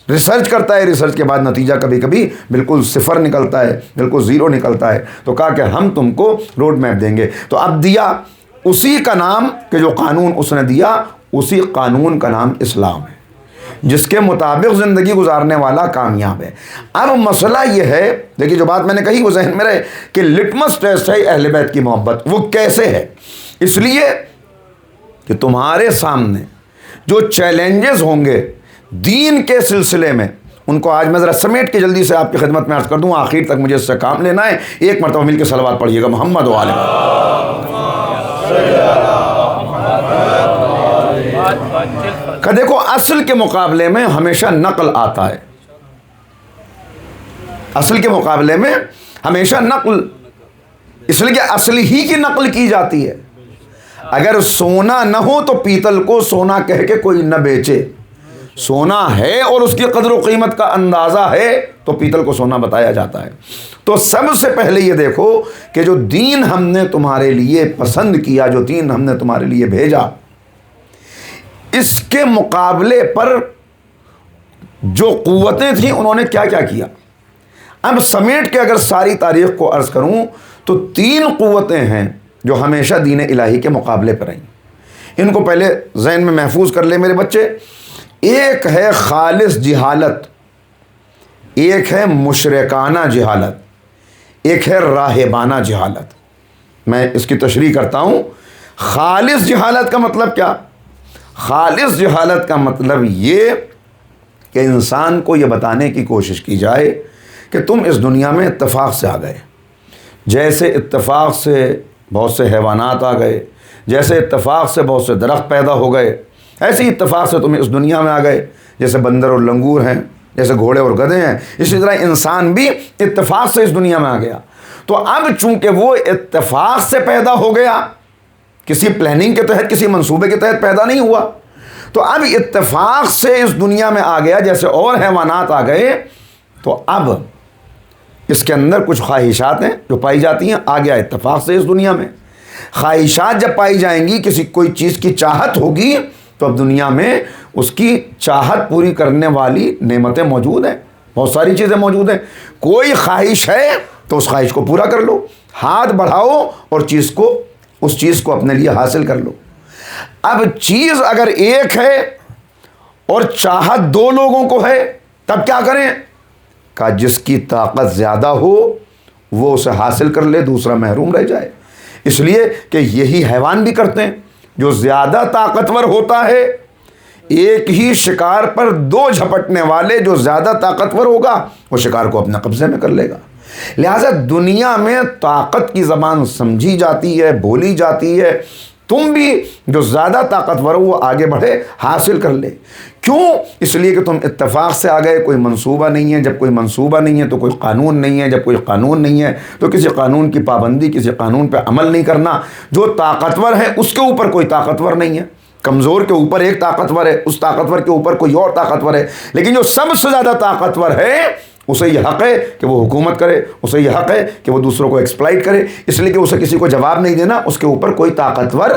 ریسرچ کرتا ہے، ریسرچ کے بعد نتیجہ کبھی کبھی بالکل صفر نکلتا ہے، بالکل زیرو نکلتا ہے۔ تو کہا کہ ہم تم کو روڈ میپ دیں گے۔ تو اب دیا اسی کا نام کہ جو قانون اس نے دیا، اسی قانون کا نام اسلام ہے، جس کے مطابق زندگی گزارنے والا کامیاب ہے۔ اب مسئلہ یہ ہے، دیکھیے جو بات میں نے کہی وہ ذہن میں رہے کہ لٹمس ٹیسٹ ہے اہل بیت کی محبت، وہ کیسے ہے؟ اس لیے کہ تمہارے سامنے جو چیلنجز ہوں گے دین کے سلسلے میں، ان کو آج میں ذرا سمیٹ کے جلدی سے آپ کی خدمت میں عرض کر دوں، آخر تک مجھے اس سے کام لینا ہے۔ ایک مرتبہ مل کے صلوات پڑھیے گا محمد و آلہ۔ کہ دیکھو اصل کے مقابلے میں ہمیشہ نقل آتا ہے، اصل کے مقابلے میں ہمیشہ نقل، اس لیے کہ اصل ہی کی نقل کی جاتی ہے۔ اگر سونا نہ ہو تو پیتل کو سونا کہہ کے کوئی نہ بیچے، سونا ہے اور اس کی قدر و قیمت کا اندازہ ہے تو پیتل کو سونا بتایا جاتا ہے۔ تو سب سے پہلے یہ دیکھو کہ جو دین ہم نے تمہارے لیے پسند کیا، جو دین ہم نے تمہارے لیے بھیجا، اس کے مقابلے پر جو قوتیں تھیں انہوں نے کیا کیا کیا۔ اب سمیٹ کے اگر ساری تاریخ کو عرض کروں تو 3 قوتیں ہیں جو ہمیشہ دین الہی کے مقابلے پر رہیں۔ ان کو پہلے ذہن میں محفوظ کر لیں میرے بچے۔ ایک ہے خالص جہالت، ایک ہے مشرکانہ جہالت، ایک ہے راہبانہ جہالت۔ میں اس کی تشریح کرتا ہوں۔ خالص جہالت کا مطلب کیا؟ خالص جہالت کا مطلب یہ کہ انسان کو یہ بتانے کی کوشش کی جائے کہ تم اس دنیا میں اتفاق سے آ گئے، جیسے اتفاق سے بہت سے حیوانات آ گئے، جیسے اتفاق سے بہت سے درخت پیدا ہو گئے، ایسے ہی اتفاق سے تم اس دنیا میں آ گئے، جیسے بندر اور لنگور ہیں، جیسے گھوڑے اور گدھے ہیں، اسی طرح انسان بھی اتفاق سے اس دنیا میں آ گیا۔ تو اب چونکہ وہ اتفاق سے پیدا ہو گیا، کسی پلاننگ کے تحت، کسی منصوبے کے تحت پیدا نہیں ہوا، تو اب اتفاق سے اس دنیا میں آ گیا، جیسے اور حیوانات آ گئے، تو اب اس کے اندر کچھ خواہشات ہیں جو پائی جاتی ہیں، آ گیا اتفاق سے اس دنیا میں۔ خواہشات جب پائی جائیں گی، کسی کوئی چیز کی چاہت ہوگی، تو اب دنیا میں اس کی چاہت پوری کرنے والی نعمتیں موجود ہیں، بہت ساری چیزیں موجود ہیں۔ کوئی خواہش ہے تو اس خواہش کو پورا کر لو، ہاتھ بڑھاؤ اور اس چیز کو اپنے لیے حاصل کر لو۔ اب چیز اگر ایک ہے اور چاہت 2 لوگوں کو ہے، تب کیا کریں؟ کہ جس کی طاقت زیادہ ہو وہ اسے حاصل کر لے، دوسرا محروم رہ جائے۔ اس لیے کہ یہی حیوان بھی کرتے ہیں، جو زیادہ طاقتور ہوتا ہے، ایک ہی شکار پر 2 جھپٹنے والے، جو زیادہ طاقتور ہوگا وہ شکار کو اپنے قبضے میں کر لے گا۔ لہٰذا دنیا میں طاقت کی زبان سمجھی جاتی ہے، بولی جاتی ہے۔ تم بھی جو زیادہ طاقتور ہو وہ آگے بڑھے، حاصل کر لے۔ کیوں؟ اس لیے کہ تم اتفاق سے آ گئے، کوئی منصوبہ نہیں ہے۔ جب کوئی منصوبہ نہیں ہے تو کوئی قانون نہیں ہے، جب کوئی قانون نہیں ہے تو کسی قانون کی پابندی، کسی قانون پہ عمل نہیں کرنا۔ جو طاقتور ہے اس کے اوپر کوئی طاقتور نہیں ہے، کمزور کے اوپر ایک طاقتور ہے، اس طاقتور کے اوپر کوئی اور طاقتور ہے، لیکن جو سب سے زیادہ طاقتور ہے اسے یہ حق ہے کہ وہ حکومت کرے، اسے یہ حق ہے کہ وہ دوسروں کو ایکسپلائٹ کرے، اس لیے کہ اسے کسی کو جواب نہیں دینا، اس کے اوپر کوئی طاقتور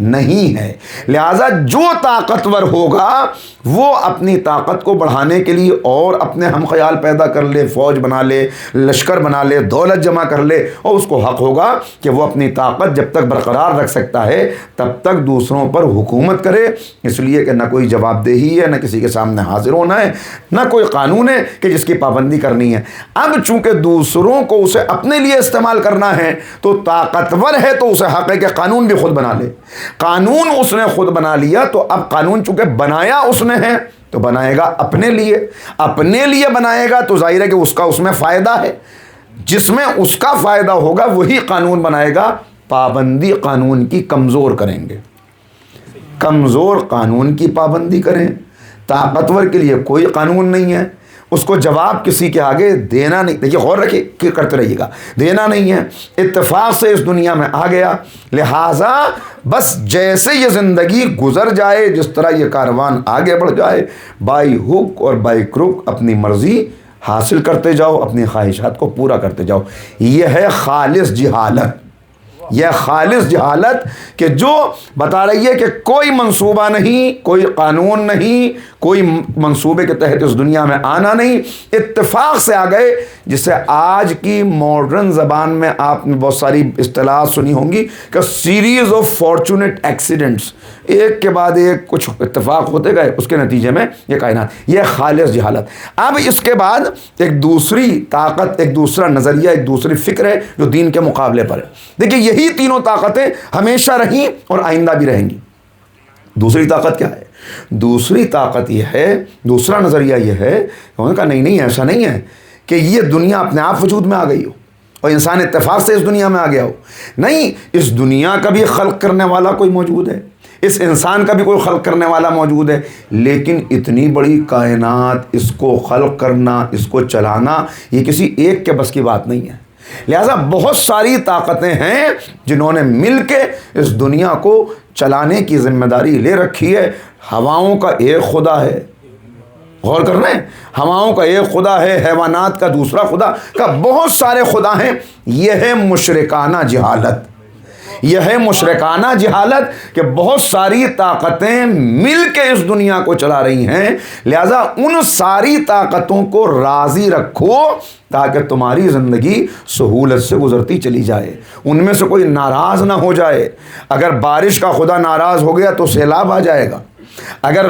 نہیں ہے۔ لہٰذا جو طاقتور ہوگا وہ اپنی طاقت کو بڑھانے کے لیے اور اپنے ہم خیال پیدا کر لے، فوج بنا لے، لشکر بنا لے، دولت جمع کر لے، اور اس کو حق ہوگا کہ وہ اپنی طاقت جب تک برقرار رکھ سکتا ہے تب تک دوسروں پر حکومت کرے، اس لیے کہ نہ کوئی جواب دہی ہے، نہ کسی کے سامنے حاضر ہونا ہے، نہ کوئی قانون ہے کہ جس کی پابندی کرنی ہے۔ اب چونکہ دوسروں کو اسے اپنے لیے استعمال کرنا ہے تو طاقتور ہے تو اسے حق ہے کہ قانون بھی خود بنا لے۔ قانون اس نے خود بنا لیا تو اب قانون چونکہ بنایا اس نے ہے تو بنائے گا اپنے لیے بنائے گا تو ظاہر ہے کہ اس میں فائدہ ہے، جس میں اس کا فائدہ ہوگا وہی قانون بنائے گا۔ پابندی قانون کی کمزور کریں گے، کمزور قانون کی پابندی کریں۔ طاقتور کے لیے کوئی قانون نہیں ہے، اس کو جواب کسی کے آگے دینا نہیں، دیکھیے غور رکھیے کہ کرتے رہیے گا، دینا نہیں ہے، اتفاق سے اس دنیا میں آ گیا، لہٰذا بس جیسے یہ زندگی گزر جائے، جس طرح یہ کاروان آگے بڑھ جائے، بائی ہک اور بائی کروک اپنی مرضی حاصل کرتے جاؤ، اپنی خواہشات کو پورا کرتے جاؤ۔ یہ ہے خالص جہالت، یہ خالص جہالت کہ جو بتا رہی ہے کہ کوئی منصوبہ نہیں، کوئی قانون نہیں، کوئی منصوبے کے تحت اس دنیا میں آنا نہیں، اتفاق سے آ گئے، جسے آج کی ماڈرن زبان میں آپ نے بہت ساری اصطلاحات سنی ہوں گی کہ سیریز آف فارچونیٹ ایکسیڈنٹس، ایک کے بعد ایک کچھ اتفاق ہوتے گئے، اس کے نتیجے میں یہ کائنات، یہ خالص جہالت۔ اب اس کے بعد ایک دوسری طاقت، ایک دوسرا نظریہ، ایک دوسری فکر ہے جو دین کے مقابلے پر ہے۔ دیکھیے یہی تینوں طاقتیں ہمیشہ رہیں اور آئندہ بھی رہیں گی۔ دوسری طاقت کیا ہے؟ دوسری طاقت یہ ہے، دوسرا نظریہ یہ ہے، انہوں نے کہا نہیں ایسا نہیں ہے کہ یہ دنیا اپنے آپ وجود میں آ گئی ہو اور انسان اتفاق سے اس دنیا میں آ گیا ہو، نہیں، اس دنیا کا بھی خلق کرنے والا کوئی موجود ہے، اس انسان کا بھی کوئی خلق کرنے والا موجود ہے، لیکن اتنی بڑی کائنات، اس کو خلق کرنا، اس کو چلانا، یہ کسی ایک کے بس کی بات نہیں ہے۔ لہٰذا بہت ساری طاقتیں ہیں جنہوں نے مل کے اس دنیا کو چلانے کی ذمہ داری لے رکھی ہے۔ ہواؤں کا ایک خدا ہے، غور کر رہے ہیں، ہواؤں کا ایک خدا ہے، حیوانات کا دوسرا خدا کا بہت سارے خدا ہیں۔ یہ ہے مشرکانہ جہالت، یہ ہے مشرکانہ جہالت کہ بہت ساری طاقتیں مل کے اس دنیا کو چلا رہی ہیں، لہذا ان ساری طاقتوں کو راضی رکھو تاکہ تمہاری زندگی سہولت سے گزرتی چلی جائے، ان میں سے کوئی ناراض نہ ہو جائے۔ اگر بارش کا خدا ناراض ہو گیا تو سیلاب آ جائے گا، اگر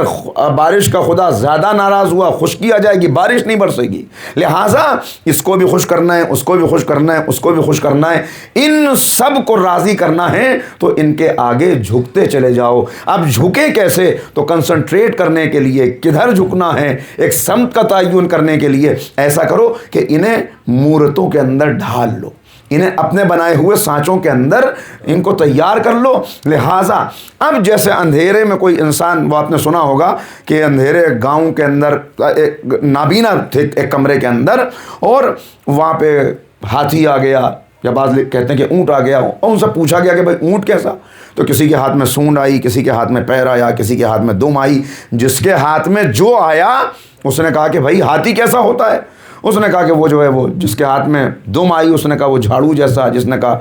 بارش کا خدا زیادہ ناراض ہوا خشکی آ جائے گی، بارش نہیں برسے گی۔ لہٰذا اس کو بھی خوش کرنا ہے، اس کو بھی خوش کرنا ہے، اس کو بھی خوش کرنا ہے، ان سب کو راضی کرنا ہے تو ان کے آگے جھکتے چلے جاؤ۔ اب جھکے کیسے؟ تو کنسنٹریٹ کرنے کے لیے کدھر جھکنا ہے، ایک سمت کا تعین کرنے کے لیے ایسا کرو کہ انہیں مورتوں کے اندر ڈھال لو، انہیں اپنے بنائے ہوئے سانچوں کے اندر ان کو تیار کر لو۔ لہٰذا اب جیسے اندھیرے میں کوئی انسان، وہ آپ نے سنا ہوگا کہ اندھیرے گاؤں کے اندر ایک نابینا تھے ایک کمرے کے اندر، اور وہاں پہ ہاتھی آ گیا، یا بعض کہتے ہیں کہ اونٹ آ گیا، اور ان سے پوچھا گیا کہ بھائی اونٹ کیسا؟ تو کسی کے ہاتھ میں سونڈ آئی، کسی کے ہاتھ میں پیر آیا، کسی کے ہاتھ میں دم آئی، جس کے ہاتھ میں جو آیا اس نے کہا کہ بھائی ہاتھی کیسا ہوتا ہے؟ اس نے کہا کہ وہ جو ہے وہ جس کے ہاتھ میں دم آئی اس نے کہا وہ جھاڑو جیسا، جس نے کہا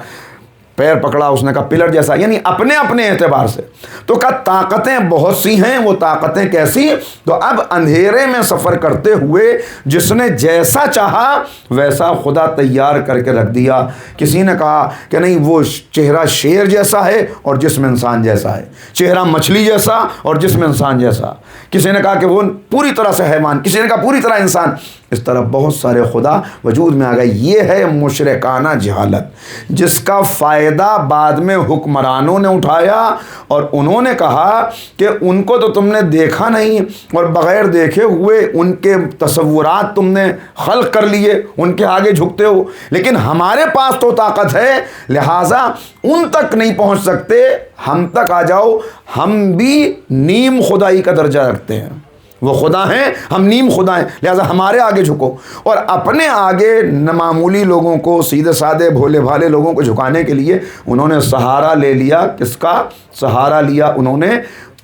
پیر پکڑا اس نے کہا پلر جیسا، یعنی اپنے اپنے اعتبار سے۔ تو کہا طاقتیں بہت سی ہیں، وہ طاقتیں کیسی؟ تو اب اندھیرے میں سفر کرتے ہوئے جس نے جیسا چاہا ویسا خدا تیار کر کے رکھ دیا۔ کسی نے کہا کہ نہیں وہ چہرہ شیر جیسا ہے اور جسم انسان جیسا ہے، چہرہ مچھلی جیسا اور جسم انسان جیسا، کسی نے کہا کہ وہ پوری طرح سے حیوان، کسی نے کہا پوری طرح انسان۔ اس طرح بہت سارے خدا وجود میں آ گئے۔ یہ ہے مشرکانہ جہالت، جس کا فائدہ بعد میں حکمرانوں نے اٹھایا، اور انہوں نے کہا کہ ان کو تو تم نے دیکھا نہیں اور بغیر دیکھے ہوئے ان کے تصورات تم نے خلق کر لیے، ان کے آگے جھکتے ہو، لیکن ہمارے پاس تو طاقت ہے، لہٰذا ان تک نہیں پہنچ سکتے، ہم تک آ جاؤ، ہم بھی نیم خدائی کا درجہ رکھتے ہیں، وہ خدا ہیں، ہم نیم خدا ہیں، لہٰذا ہمارے آگے جھکو۔ اور اپنے آگے معمولی لوگوں کو، سیدھے سادے بھولے بھالے لوگوں کو جھکانے کے لیے انہوں نے سہارا لے لیا۔ کس کا سہارا لیا؟ انہوں نے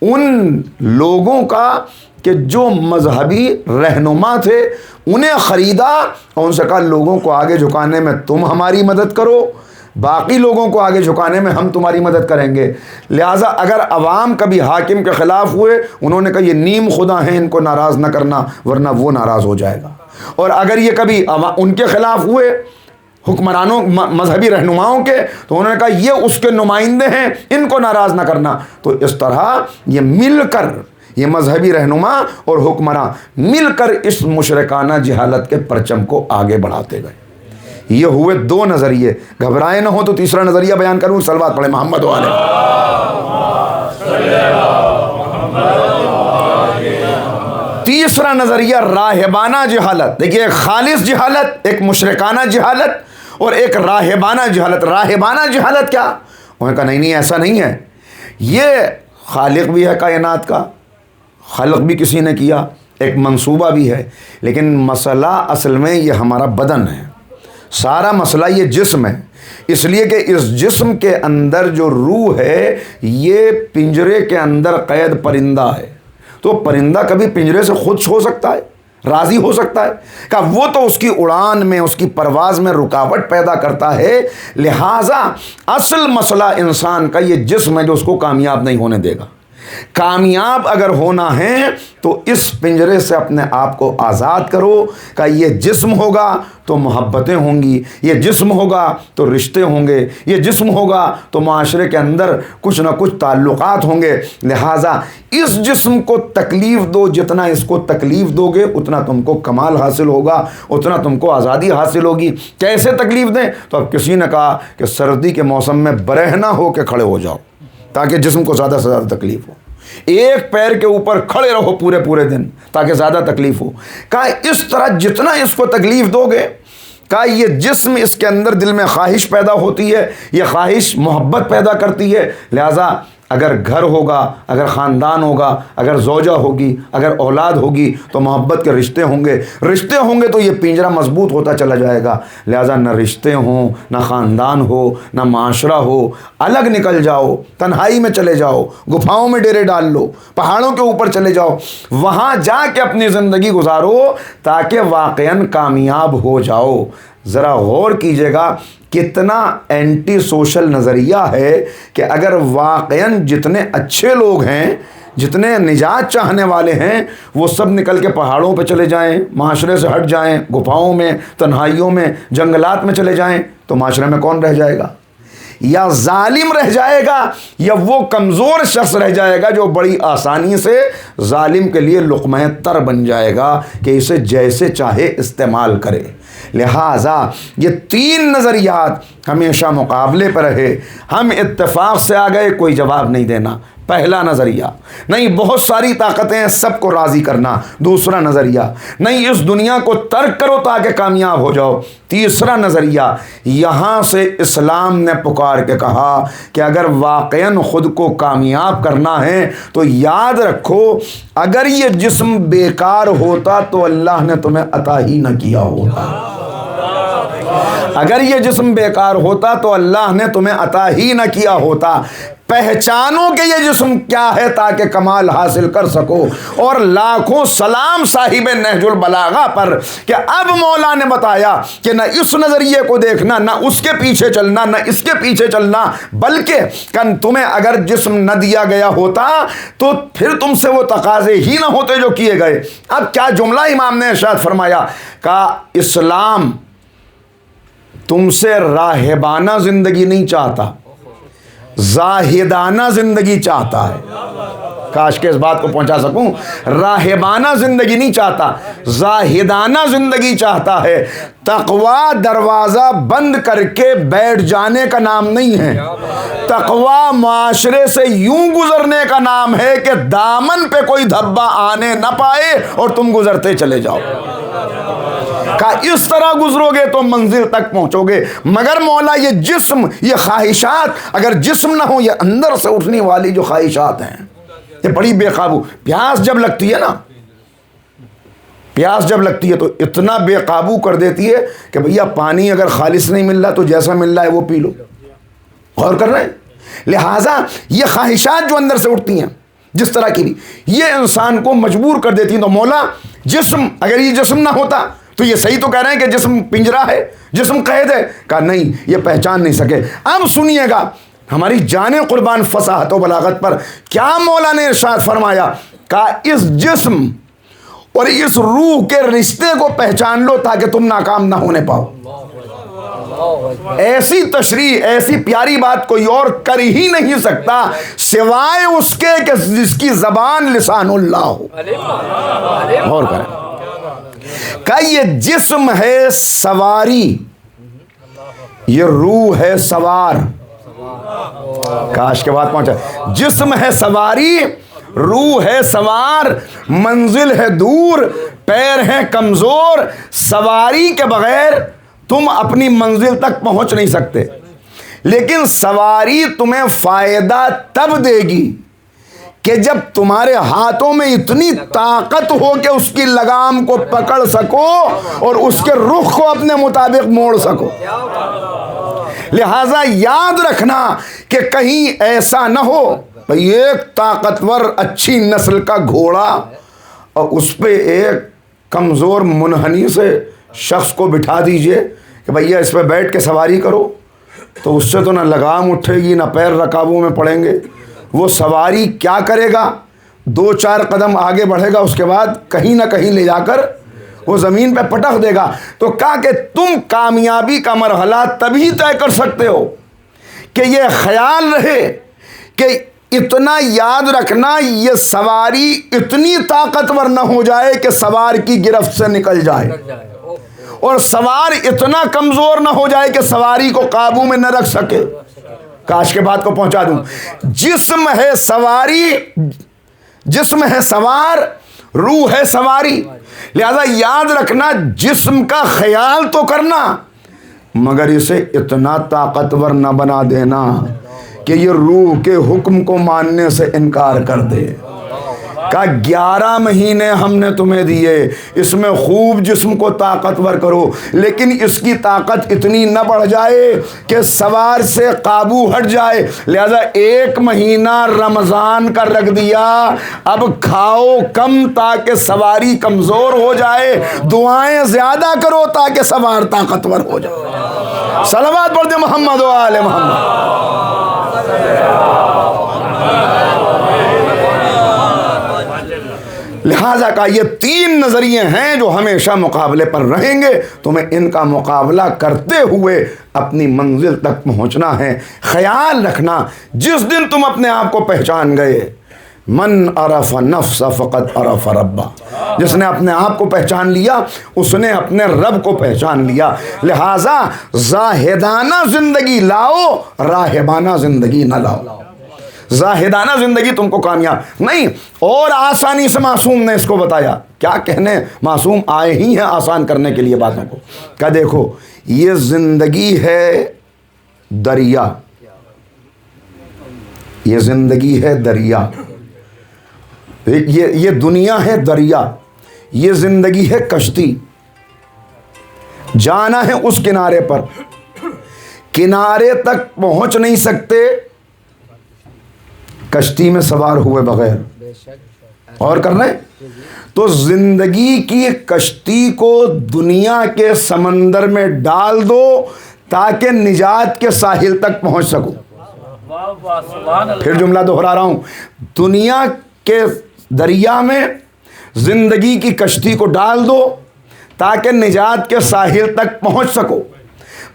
ان لوگوں کا کہ جو مذہبی رہنما تھے، انہیں خریدا اور ان سے کہا لوگوں کو آگے جھکانے میں تم ہماری مدد کرو، باقی لوگوں کو آگے جھکانے میں ہم تمہاری مدد کریں گے. لہٰذا اگر عوام کبھی حاکم کے خلاف ہوئے، انہوں نے کہا یہ نیم خدا ہیں، ان کو ناراض نہ کرنا ورنہ وہ ناراض ہو جائے گا. اور اگر یہ کبھی ان کے خلاف ہوئے حکمرانوں مذہبی رہنماؤں کے، تو انہوں نے کہا یہ اس کے نمائندے ہیں، ان کو ناراض نہ کرنا. تو اس طرح یہ مل کر، یہ مذہبی رہنما اور حکمراں مل کر اس مشرکانہ جہالت کے پرچم کو آگے بڑھاتے گئے. یہ ہوئے دو نظریے. گھبرائے نہ ہو تو تیسرا نظریہ بیان کروں. صلوات پڑھے محمد والے. تیسرا نظریہ راہبانہ جہالت. دیکھیے ایک خالص جہالت، ایک مشرکانہ جہالت اور ایک راہبانہ جہالت. راہبانہ جہالت کیا؟ انہوں نے کہا نہیں ایسا نہیں ہے، یہ خالق بھی ہے کائنات کا، خلق بھی کسی نے کیا، ایک منصوبہ بھی ہے، لیکن مسئلہ اصل میں یہ ہمارا بدن ہے. سارا مسئلہ یہ جسم ہے، اس لیے کہ اس جسم کے اندر جو روح ہے یہ پنجرے کے اندر قید پرندہ ہے. تو پرندہ کبھی پنجرے سے خود چھو سکتا ہے، راضی ہو سکتا ہے؟ کہ وہ تو اس کی اڑان میں، اس کی پرواز میں رکاوٹ پیدا کرتا ہے. لہٰذا اصل مسئلہ انسان کا یہ جسم ہے جو اس کو کامیاب نہیں ہونے دے گا. کامیاب اگر ہونا ہے تو اس پنجرے سے اپنے آپ کو آزاد کرو. کہ یہ جسم ہوگا تو محبتیں ہوں گی، یہ جسم ہوگا تو رشتے ہوں گے، یہ جسم ہوگا تو معاشرے کے اندر کچھ نہ کچھ تعلقات ہوں گے. لہٰذا اس جسم کو تکلیف دو، جتنا اس کو تکلیف دو گے اتنا تم کو کمال حاصل ہوگا، اتنا تم کو آزادی حاصل ہوگی. کیسے تکلیف دیں؟ تو اب کسی نے کہا کہ سردی کے موسم میں برہنہ ہو کے کھڑے ہو جاؤ تاکہ جسم کو زیادہ سے زیادہ تکلیف ہو. ایک پیر کے اوپر کھڑے رہو پورے دن تاکہ زیادہ تکلیف ہو. کہا اس طرح جتنا اس کو تکلیف دو گے، کہا یہ جسم، اس کے اندر دل میں خواہش پیدا ہوتی ہے، یہ خواہش محبت پیدا کرتی ہے. لہٰذا اگر گھر ہوگا، اگر خاندان ہوگا، اگر زوجہ ہوگی، اگر اولاد ہوگی تو محبت کے رشتے ہوں گے. رشتے ہوں گے تو یہ پنجرہ مضبوط ہوتا چلا جائے گا. لہٰذا نہ رشتے ہوں، نہ خاندان ہو، نہ معاشرہ ہو، الگ نکل جاؤ، تنہائی میں چلے جاؤ، گپھاؤں میں ڈیرے ڈال لو، پہاڑوں کے اوپر چلے جاؤ، وہاں جا کے اپنی زندگی گزارو تاکہ واقعاً کامیاب ہو جاؤ. ذرا غور کیجیے گا کتنا اینٹی سوشل نظریہ ہے کہ اگر واقعاً جتنے اچھے لوگ ہیں، جتنے نجات چاہنے والے ہیں، وہ سب نکل کے پہاڑوں پہ چلے جائیں، معاشرے سے ہٹ جائیں، گپھاؤں میں، تنہائیوں میں، جنگلات میں چلے جائیں، تو معاشرے میں کون رہ جائے گا؟ یا ظالم رہ جائے گا یا وہ کمزور شخص رہ جائے گا جو بڑی آسانی سے ظالم کے لیے لقمہ تر بن جائے گا کہ اسے جیسے چاہے استعمال کرے. لہٰذا یہ تین نظریات ہمیشہ مقابلے پر رہے. ہم اتفاق سے آ گئے، کوئی جواب نہیں دینا. پہلا نظریہ، نہیں بہت ساری طاقتیں ہیں، سب کو راضی کرنا. دوسرا نظریہ، نہیں اس دنیا کو ترک کرو تاکہ کامیاب ہو جاؤ. تیسرا نظریہ، یہاں سے اسلام نے پکار کے کہا کہ اگر واقعاً خود کو کامیاب کرنا ہے تو یاد رکھو اگر یہ جسم بیکار ہوتا تو اللہ نے تمہیں عطا ہی نہ کیا ہوتا. اگر یہ جسم بیکار ہوتا تو اللہ نے تمہیں عطا ہی نہ کیا ہوتا. پہچانو کہ یہ جسم کیا ہے تاکہ کمال حاصل کر سکو. اور لاکھوں سلام صاحب نہج البلاغہ پر کہ اب مولا نے بتایا کہ نہ اس نظریے کو دیکھنا، نہ اس کے پیچھے چلنا، نہ اس کے پیچھے چلنا، بلکہ تمہیں اگر جسم نہ دیا گیا ہوتا تو پھر تم سے وہ تقاضے ہی نہ ہوتے جو کیے گئے. اب کیا جملہ امام نے ارشاد فرمایا، کہا اسلام تم سے راہبانہ زندگی نہیں چاہتا، زاہدانہ زندگی چاہتا ہے. کاش کہ اس بات کو پہنچا سکوں. راہبانہ زندگی نہیں چاہتا، زاہدانہ زندگی چاہتا ہے. تقوی دروازہ بند کر کے بیٹھ جانے کا نام نہیں ہے. تقوی معاشرے سے یوں گزرنے کا نام ہے کہ دامن پہ کوئی دھبا آنے نہ پائے اور تم گزرتے چلے جاؤ. کہا اس طرح گزرو گے تو منزل تک پہنچو گے. مگر مولا یہ جسم، یہ خواہشات، اگر جسم نہ ہو، یہ اندر سے اٹھنے والی جو خواہشات ہیں یہ بڑی بے قابو. پیاس جب لگتی ہے نا، پیاس جب لگتی ہے تو اتنا بے قابو کر دیتی ہے کہ بھیا پانی اگر خالص نہیں مل رہا تو جیسا مل رہا ہے وہ پی لو. غور کر رہے ہیں؟ لہٰذا یہ خواہشات جو اندر سے اٹھتی ہیں جس طرح کی بھی، یہ انسان کو مجبور کر دیتی ہیں. تو مولا جسم، اگر یہ جسم نہ ہوتا تو یہ صحیح تو کہہ رہے ہیں کہ جسم پنجرا ہے، جسم قید ہے؟ کہا نہیں، یہ پہچان نہیں سکے۔ اب سنیے گا ہماری جان قربان فصاحت و بلاغت پر کیا مولا نے ارشاد فرمایا، کہا اس جسم اور اس روح کے رشتے کو پہچان لو تاکہ تم ناکام نہ ہونے پاؤ۔ ایسی تشریح، ایسی پیاری بات کوئی اور کر ہی نہیں سکتا سوائے اس کے کہ جس کی زبان لسان اللہ ہو۔ غور کریں کہ یہ جسم ہے سواری، یہ روح ہے سوار۔ کاش کے بعد پہنچا، جسم ہے سواری، روح ہے سوار، منزل ہے دور، پیر ہیں کمزور، سواری کے بغیر تم اپنی منزل تک پہنچ نہیں سکتے، لیکن سواری تمہیں فائدہ تب دے گی کہ جب تمہارے ہاتھوں میں اتنی طاقت ہو کہ اس کی لگام کو پکڑ سکو اور اس کے رخ کو اپنے مطابق موڑ سکو۔ لہذا یاد رکھنا کہ کہیں ایسا نہ ہو بھئی ایک طاقتور اچھی نسل کا گھوڑا اور اس پہ ایک کمزور منحنی سے شخص کو بٹھا دیجئے کہ بھیا اس پہ بیٹھ کے سواری کرو، تو اس سے تو نہ لگام اٹھے گی، نہ پیر رکابوں میں پڑیں گے۔ وہ سواری کیا کرے گا؟ 2-4 قدم آگے بڑھے گا، اس کے بعد کہیں نہ کہیں لے جا کر وہ زمین پہ پٹخ دے گا۔ تو کہا کہ تم کامیابی کا مرحلہ تبھی طے کر سکتے ہو کہ یہ خیال رہے کہ اتنا یاد رکھنا یہ سواری اتنی طاقتور نہ ہو جائے کہ سوار کی گرفت سے نکل جائے، اور سوار اتنا کمزور نہ ہو جائے کہ سواری کو قابو میں نہ رکھ سکے۔ کاش کے بات کو پہنچا دوں۔ جسم ہے سواری، جسم ہے سوار، روح ہے سواری۔ لہذا یاد رکھنا جسم کا خیال تو کرنا مگر اسے اتنا طاقتور نہ بنا دینا کہ یہ روح کے حکم کو ماننے سے انکار کر دے۔ کہا 11 مہینے ہم نے تمہیں دیے، اس میں خوب جسم کو طاقتور کرو، لیکن اس کی طاقت اتنی نہ بڑھ جائے کہ سوار سے قابو ہٹ جائے۔ لہذا 1 مہینہ رمضان کا رکھ دیا، اب کھاؤ کم تاکہ سواری کمزور ہو جائے، دعائیں زیادہ کرو تاکہ سوار طاقتور ہو جائے۔ صلوات پڑھ دے محمد و آل محمد۔ لہذا کا یہ 3 نظریے ہیں جو ہمیشہ مقابلے پر رہیں گے، تمہیں ان کا مقابلہ کرتے ہوئے اپنی منزل تک پہنچنا ہے۔ خیال رکھنا جس دن تم اپنے آپ کو پہچان گئے، من عرف نفس فقط عرف ربہ، جس نے اپنے آپ کو پہچان لیا اس نے اپنے رب کو پہچان لیا۔ لہذا زاہدانہ زندگی لاؤ، راہبانہ زندگی نہ لاؤ۔ زاہدانہ زندگی تم کو کامیاب نہیں، اور آسانی سے معصوم نے اس کو بتایا، کیا کہنے معصوم آئے ہی ہیں آسان کرنے کے لیے باتوں کو۔ کہ دیکھو یہ زندگی ہے دریا، یہ زندگی ہے دریا، یہ دنیا ہے دریا، یہ زندگی ہے کشتی، جانا ہے اس کنارے پر، کنارے تک پہنچ نہیں سکتے کشتی میں سوار ہوئے بغیر۔ اور کر رہے تو زندگی کی کشتی کو دنیا کے سمندر میں ڈال دو تاکہ نجات کے ساحل تک پہنچ سکو۔ پھر جملہ دوہرا رہا ہوں، دنیا کے دریا میں زندگی کی کشتی کو ڈال دو تاکہ نجات کے ساحل تک پہنچ سکو،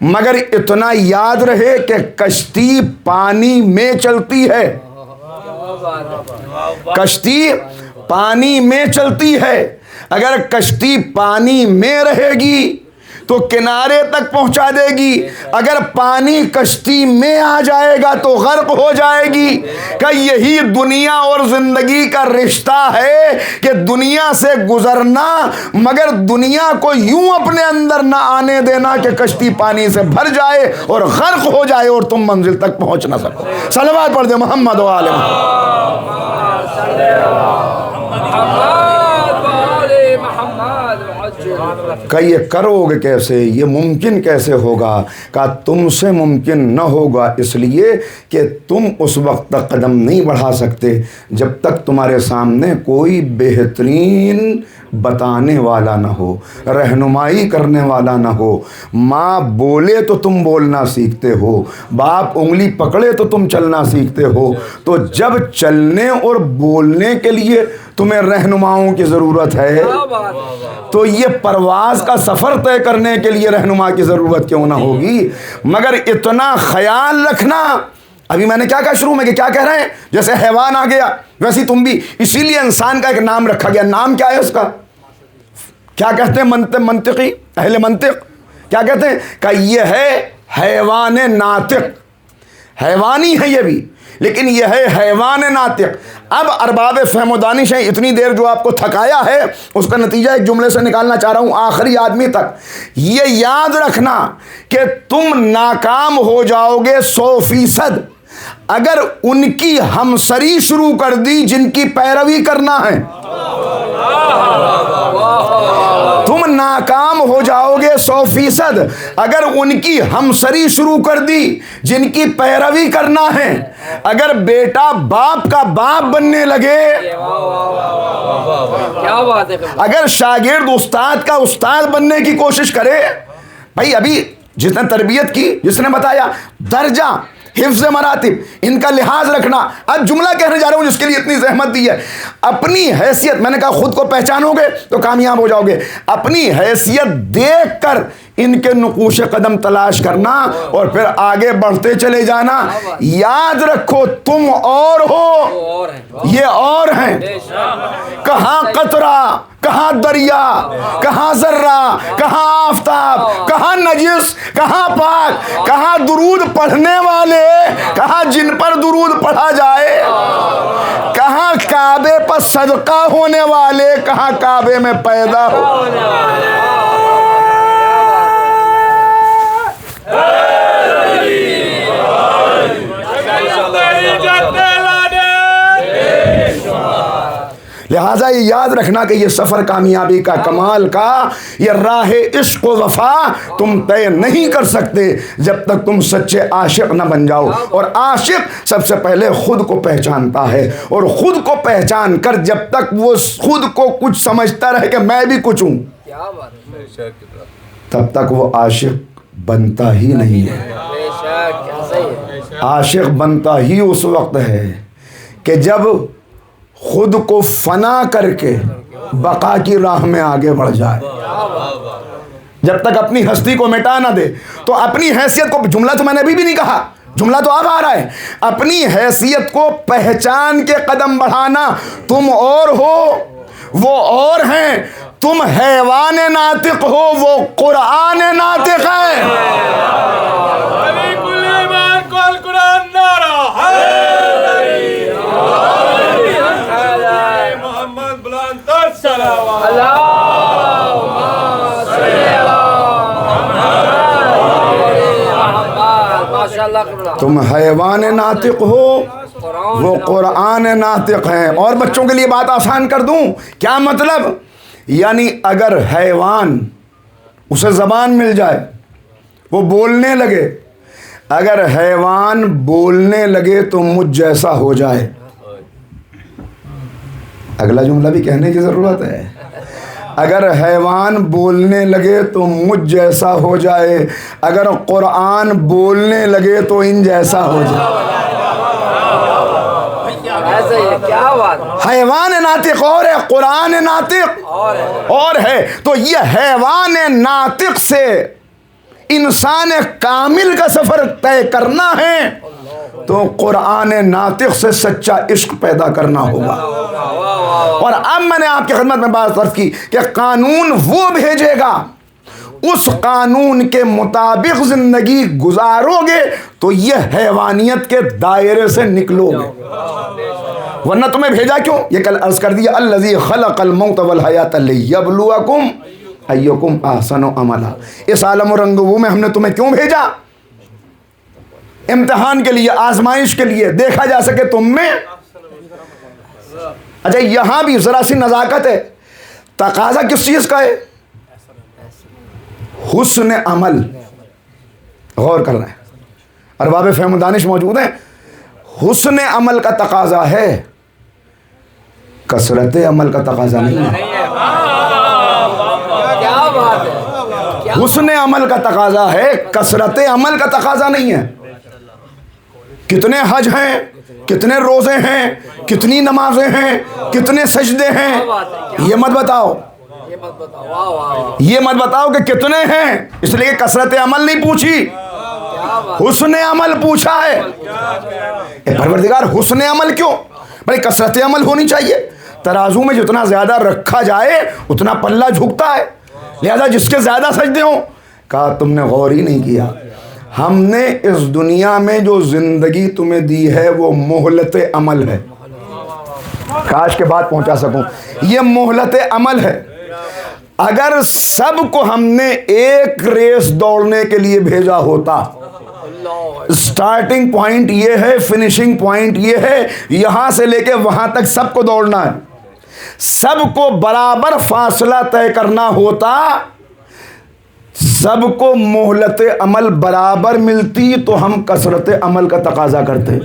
مگر اتنا یاد رہے کہ کشتی پانی میں چلتی ہے، کشتی پانی میں چلتی ہے۔ اگر کشتی پانی میں رہے گی تو کنارے تک پہنچا دے گی، اگر پانی کشتی میں آ جائے گا تو غرق ہو جائے گی۔ کہ یہی دنیا اور زندگی کا رشتہ ہے کہ دنیا سے گزرنا مگر دنیا کو یوں اپنے اندر نہ آنے دینا کہ کشتی پانی سے بھر جائے اور غرق ہو جائے اور تم منزل تک پہنچ نہ سکو۔ صلوات پڑھ دے محمد و آل محمد۔ کہ یہ کروگے کیسے، یہ ممکن کیسے ہوگا؟ کہ تم سے ممکن نہ ہوگا اس لیے کہ تم اس وقت تک قدم نہیں بڑھا سکتے جب تک تمہارے سامنے کوئی بہترین بتانے والا نہ ہو، رہنمائی کرنے والا نہ ہو۔ ماں بولے تو تم بولنا سیکھتے ہو، باپ انگلی پکڑے تو تم چلنا سیکھتے ہو۔ تو جب چلنے اور بولنے کے لیے تمہیں رہنماؤں کی ضرورت ہے تو یہ پرواز کا سفر طے کرنے کے لیے رہنما کی ضرورت کیوں نہ ہوگی؟ مگر اتنا خیال رکھنا، ابھی میں نے کیا کہا شروع میں کہ کیا کہہ رہے ہیں؟ جیسے حیوان آ گیا ویسے تم بھی، اسی لیے انسان کا ایک نام رکھا گیا۔ نام کیا ہے اس کا؟ کیا کہتے ہیں منطقی اہل منطق؟ کیا کہتے ہیں؟ کہ یہ ہے حیوان ناطق، حیوانی ہے یہ بھی، لیکن یہ ہے حیوان ناطق۔ اب ارباب فہم و دانش ہیں، اتنی دیر جو آپ کو تھکایا ہے اس کا نتیجہ ایک جملے سے نکالنا چاہ رہا ہوں آخری آدمی تک۔ یہ یاد رکھنا کہ تم ناکام ہو جاؤ گے 100% اگر ان کی ہمسری شروع کر دی جن کی پیروی کرنا ہے۔ تم ناکام ہو جاؤ گے 100% اگر ان کی ہمسری شروع کر دی جن کی پیروی کرنا ہے۔ اگر بیٹا باپ کا باپ بننے لگے، اگر شاگرد استاد کا استاد بننے کی کوشش کرے، بھائی ابھی جس نے تربیت کی، جس نے بتایا درجہ، حفظ مراتب، ان کا لحاظ رکھنا۔ اب جملہ کہنے جا رہا ہوں جس کے لیے اتنی زحمت دی ہے۔ اپنی حیثیت، میں نے کہا خود کو پہچانو گے تو کامیاب ہو جاؤ گے۔ اپنی حیثیت دیکھ کر ان کے نقوش قدم تلاش کرنا اور پھر آگے بڑھتے چلے جانا۔ یاد رکھو تم اور ہو، یہ اور ہیں۔ کہاں قطرہ، کہاں دریا، کہاں ذرہ، کہاں آفتاب، کہاں نجس، کہاں پاک، کہاں درود پڑھنے والے، کہاں جن پر درود پڑھا جائے، کہاں کعبے پر صدقہ ہونے والے، کہاں کعبے میں پیدا ہو۔ لہٰذا یہ یاد رکھنا کہ یہ سفر کامیابی کا، کمال کا، یہ راہ عشق و وفا تم طے نہیں کر سکتے جب تک تم سچے عاشق نہ بن جاؤ۔ اور عاشق سب سے پہلے خود کو پہچانتا ہے، اور خود کو پہچان کر جب تک وہ خود کو کچھ سمجھتا رہے کہ میں بھی کچھ ہوں، تب تک وہ عاشق بنتا ہی نہیں ہے۔ عاشق بنتا ہی اس وقت ہے کہ جب خود کو فنا کر کے بقا کی راہ میں آگے بڑھ جائے۔ جب تک اپنی ہستی کو مٹا نہ دے تو اپنی حیثیت کو، جملہ تو میں نے ابھی بھی نہیں کہا، جملہ تو اب آ رہا ہے، اپنی حیثیت کو پہچان کے قدم بڑھانا۔ تم اور ہو، وہ اور ہیں۔ تم حیوان ناطق ہو، وہ قرآن ناطق ہے۔ تم حیوان ناطق ہو، وہ قرآن ناطق ہیں۔ اور بچوں کے لیے بات آسان کر دوں، کیا مطلب؟ یعنی اگر حیوان، اسے زبان مل جائے، وہ بولنے لگے، اگر حیوان بولنے لگے تو مجھ جیسا ہو جائے۔ اگلا جملہ بھی کہنے کی ضرورت ہے۔ اگر حیوان بولنے لگے تو مجھ جیسا ہو جائے، اگر قرآن بولنے لگے تو ان جیسا ہو جائے۔ حیوان ناطق اور ہے، قرآن ناطق اور ہے۔ تو یہ حیوان ناطق سے انسان کامل کا سفر طے کرنا ہے تو قرآن ناطق سے سچا عشق پیدا کرنا ہوگا۔ اور اب میں نے آپ کی خدمت میں بات عرض کی کہ قانون وہ بھیجے گا، اس قانون کے مطابق زندگی گزارو گے تو یہ حیوانیت کے دائرے سے نکلو گے، ورنہ تمہیں بھیجا کیوں؟ یہ کل عرض کر دیا، الذی خلق الموت والحیات لیبلوکم ایکم احسن عملا۔ اس عالم و رنگو میں ہم نے تمہیں کیوں بھیجا؟ امتحان کے لیے، آزمائش کے لیے، دیکھا جا سکے تم میں۔ اچھا یہاں بھی ذرا سی نزاکت ہے، تقاضا کس چیز کا ہے؟ حسن عمل، غور کر رہے ہیں، ارباب فہم و دانش موجود ہیں. حسن عمل کا تقاضا ہے، کثرت عمل کا تقاضا نہیں ہے. حسن عمل کا تقاضا ہے، کثرت عمل کا تقاضا نہیں ہے. کتنے حج ہیں، کتنے روزے ہیں، کتنی نمازیں ہیں، کتنے سجدے ہیں، یہ مت بتاؤ، یہ مت بتاؤ کہ کتنے ہیں، اس لیے کثرت عمل نہیں پوچھی، حسن عمل پوچھا ہے. اے پروردگار حسن عمل کیوں؟ بھائی کثرت عمل ہونی چاہیے. ترازو میں جتنا زیادہ رکھا جائے اتنا پلہ جھکتا ہے، لہذا جس کے زیادہ سجدے ہوں. کہا تم نے غور ہی نہیں کیا، ہم نے اس دنیا میں جو زندگی تمہیں دی ہے وہ مہلت عمل ہے. کاش کے بات پہنچا سکوں، یہ مہلت عمل ہے. اگر سب کو ہم نے ایک ریس دوڑنے کے لیے بھیجا ہوتا، سٹارٹنگ پوائنٹ یہ ہے، فنیشنگ پوائنٹ یہ ہے، یہاں سے لے کے وہاں تک سب کو دوڑنا ہے، سب کو برابر فاصلہ طے کرنا ہوتا، سب کو مہلت عمل برابر ملتی تو ہم کثرت عمل کا تقاضا کرتے.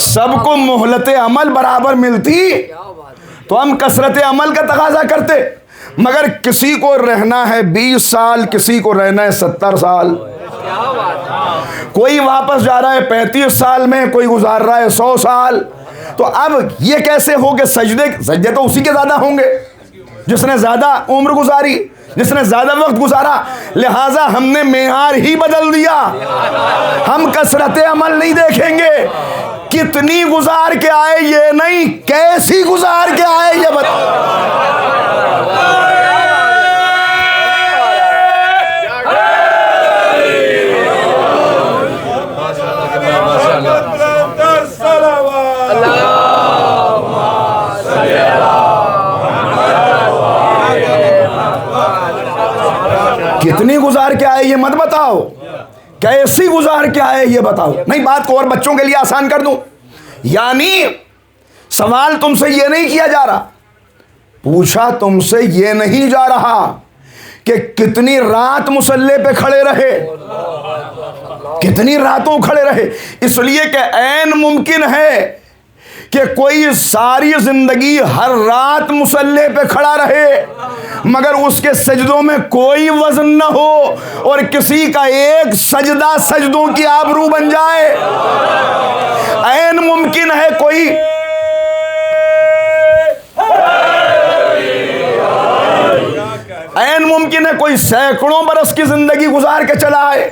سب کو مہلت عمل برابر ملتی تو ہم کثرت عمل کا تقاضا کرتے. مگر کسی کو رہنا ہے 20 سال، کسی کو رہنا ہے 70 سال، کوئی واپس جا رہا ہے 35 سال میں، کوئی گزار رہا ہے 100 سال. تو اب یہ کیسے ہو کہ سجدے تو اسی کے زیادہ ہوں گے جس نے زیادہ عمر گزاری، جس نے زیادہ وقت گزارا. لہٰذا ہم نے معیار ہی بدل دیا، ہم کثرت عمل نہیں دیکھیں گے، کتنی گزار کے آئے یہ نہیں، کیسی گزار کے آئے یہ کتنی گزار کے آئے یہ مت بتاؤ، کیسی گزار کے آئے یہ بتاؤ. نہیں، بات کو اور بچوں کے لیے آسان کر دوں، یعنی سوال تم سے یہ نہیں کیا جا رہا، پوچھا تم سے یہ نہیں جا رہا کہ کتنی رات مصلی پہ کھڑے رہے، کتنی راتوں کھڑے رہے. اس لیے کہ عین ممکن ہے کہ کوئی ساری زندگی ہر رات مصلی پہ کھڑا رہے مگر اس کے سجدوں میں کوئی وزن نہ ہو، اور کسی کا ایک سجدہ سجدوں کی آبرو بن جائے. عین ممکن ہے کوئی کوئی سینکڑوں برس کی زندگی گزار کے چلا آئے،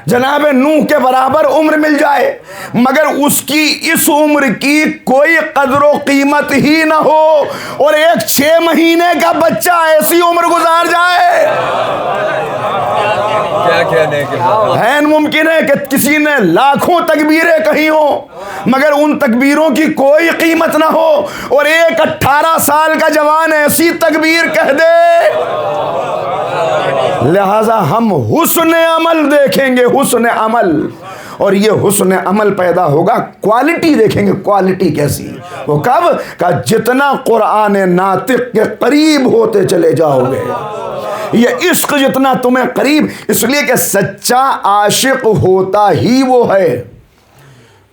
جناب نوح کے برابر عمر مل جائے، مگر اس کی اس عمر کی کوئی قدر و قیمت ہی نہ ہو، اور ایک 6 مہینے کا بچہ ایسی عمر گزار جائے. این ممکن ہے کہ کسی نے لاکھوں تکبیریں کہی ہوں مگر ان تکبیروں کی کوئی قیمت نہ ہو، اور ایک 18 سال کا جوان ایسی تکبیر کہہ دے. لہذا ہم حسن عمل دیکھیں گے، حسن عمل، اور یہ حسن عمل پیدا ہوگا، کوالٹی دیکھیں گے، کوالٹی کیسی. وہ کب؟ کہ جتنا قرآن ناطق کے قریب ہوتے چلے جاؤ گے، یہ عشق جتنا تمہیں قریب. اس لیے کہ سچا عاشق ہوتا ہی وہ ہے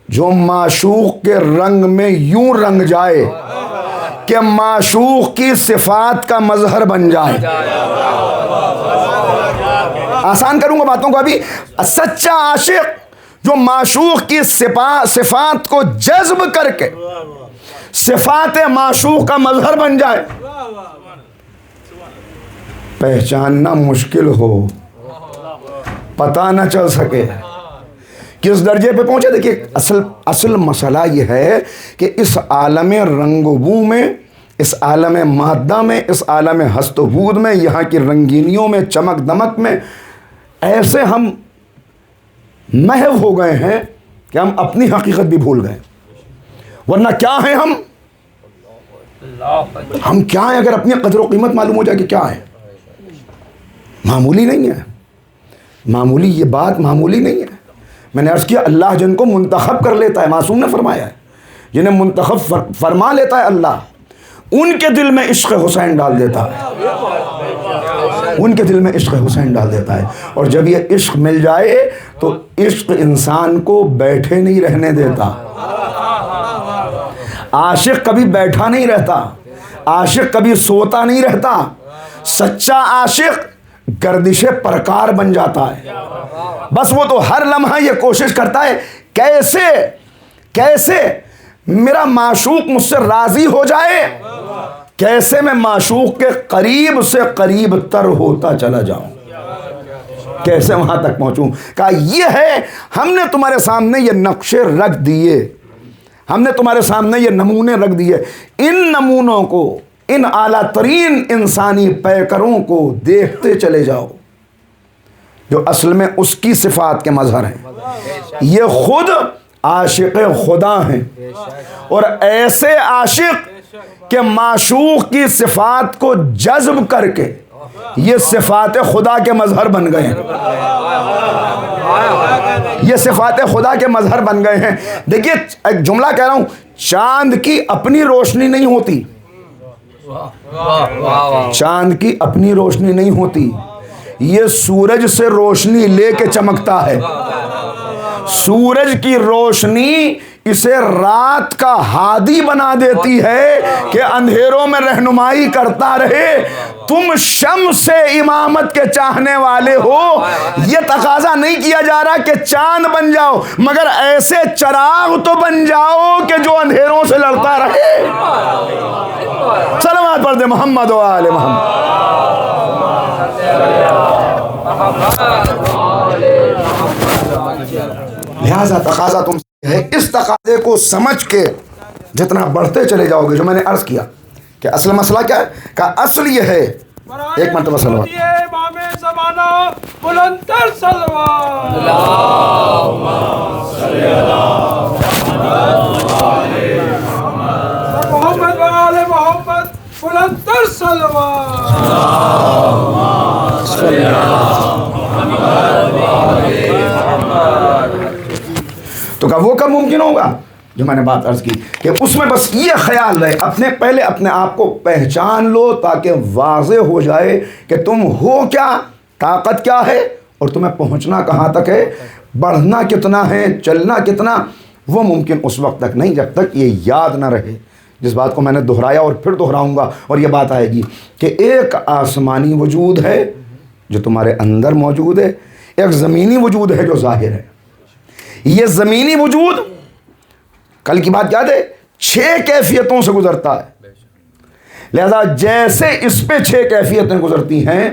جو معشوق کے رنگ میں یوں رنگ جائے کہ معشوق کی صفات کا مظہر بن جائے. آسان کروں گا باتوں کو ابھی. سچا عاشق جو معشوق کی صفات کو جذب کر کے صفات معشوق کا مظہر بن جائے. پہچاننا مشکل ہو، پتہ نہ چل سکے کس درجے پہ پہنچے. دیکھیے اصل مسئلہ یہ ہے کہ اس عالم رنگ و بو میں، اس عالم مادہ میں، اس عالم ہست و بود میں، یہاں کی رنگینیوں میں، چمک دمک میں ایسے ہم محو ہو گئے ہیں کہ ہم اپنی حقیقت بھی بھول گئے. ورنہ کیا ہیں ہم کیا ہیں؟ اگر اپنی قدر و قیمت معلوم ہو جائے کہ کیا ہے، معمولی نہیں ہے. معمولی، یہ بات معمولی نہیں ہے. میں نے عرض کیا اللہ جن کو منتخب کر لیتا ہے، معصوم نے فرمایا ہے، جنہیں منتخب فرما لیتا ہے اللہ، ان کے دل میں عشق حسین ڈال دیتا ہے. ان کے دل میں عشق حسین ڈال دیتا ہے. اور جب یہ عشق مل جائے تو عشق انسان کو بیٹھے نہیں رہنے دیتا. عاشق کبھی بیٹھا نہیں رہتا, عاشق کبھی سوتا نہیں رہتا. سچا عاشق گردش پرکار بن جاتا ہے. بس وہ تو ہر لمحہ یہ کوشش کرتا ہے کیسے میرا معشوق مجھ سے راضی ہو جائے, کیسے میں معشوق کے قریب سے قریب تر ہوتا چلا جاؤں, کیسے وہاں تک پہنچوں. کہا یہ ہے, ہم نے تمہارے سامنے یہ نقشے رکھ دیے, ہم نے تمہارے سامنے یہ نمونے رکھ دیے. ان نمونوں کو, ان اعلیٰ ترین انسانی پیکروں کو دیکھتے چلے جاؤ جو اصل میں اس کی صفات کے مظہر ہیں. یہ خود عاشق خدا ہیں, اور ایسے عاشق کہ معشوق کی صفات کو جذب کر کے یہ صفات خدا کے مظہر بن گئے ہیں. یہ صفات خدا کے مظہر بن گئے ہیں. دیکھیے ایک جملہ کہہ رہا ہوں, چاند کی اپنی روشنی نہیں ہوتی, چاند کی اپنی روشنی نہیں ہوتی, یہ سورج سے روشنی لے کے چمکتا ہے. سورج کی روشنی اسے رات کا ہادی بنا دیتی ہے کہ اندھیروں میں رہنمائی کرتا رہے. تم شمس سے امامت کے چاہنے والے ہو, یہ تقاضا نہیں کیا جا رہا کہ چاند بن جاؤ, مگر ایسے چراغ تو بن جاؤ کہ جو اندھیروں سے لڑتا رہے. صلوات پڑھ دے محمد و آل محمد. لہذا تقاضا تم سے ہے, اس تقاضے کو سمجھ کے جتنا بڑھتے چلے جاؤ گے, جو میں نے عرض کیا کہ اصل مسئلہ کیا ہے, کہ اصل یہ ہے, ایک مرتبہ صلوات. امام زمانہ بلندتر صلوات. محمد و آل محمد بلندتر صلوات. تو کہا وہ کب ممکن ہوگا, جو میں نے بات عرض کی کہ اس میں بس یہ خیال رہے, پہلے اپنے آپ کو پہچان لو تاکہ واضح ہو جائے کہ تم ہو کیا, طاقت کیا ہے, اور تمہیں پہنچنا کہاں تک ہے, بڑھنا کتنا ہے, چلنا کتنا. وہ ممکن اس وقت تک نہیں جب تک یہ یاد نہ رہے, جس بات کو میں نے دہرایا اور پھر دہراؤں گا, اور یہ بات آئے گی کہ ایک آسمانی وجود ہے جو تمہارے اندر موجود ہے, ایک زمینی وجود ہے جو ظاہر ہے. یہ زمینی وجود کل کی بات یاد ہے 6 کیفیتوں سے گزرتا ہے. لہذا جیسے اس پہ 6 کیفیتیں گزرتی ہیں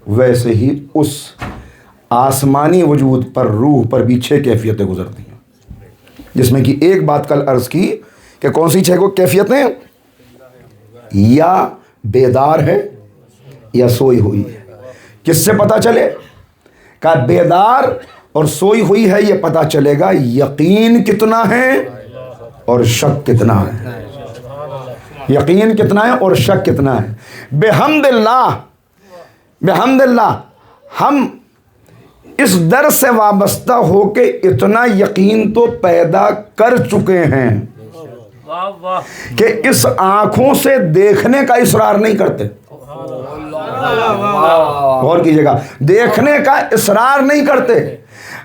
ویسے ہی اس آسمانی وجود پر, روح پر بھی 6 کیفیتیں گزرتی ہیں, جس میں کہ ایک بات کل عرض کی کہ کون سی 6 کیفیتیں, یا بیدار ہے یا سوئی ہوئی ہے. کس سے پتہ چلے, کہ بیدار اور سوئی ہوئی ہے یہ پتہ چلے گا یقین کتنا ہے اور شک کتنا ہے. یقین کتنا ہے اور شک کتنا ہے. بحمد اللہ ہم اس در سے وابستہ ہو کے اتنا یقین تو پیدا کر چکے ہیں کہ اس آنکھوں سے دیکھنے کا اصرار نہیں کرتے. غور کیجیے گا, دیکھنے کا اصرار نہیں کرتے.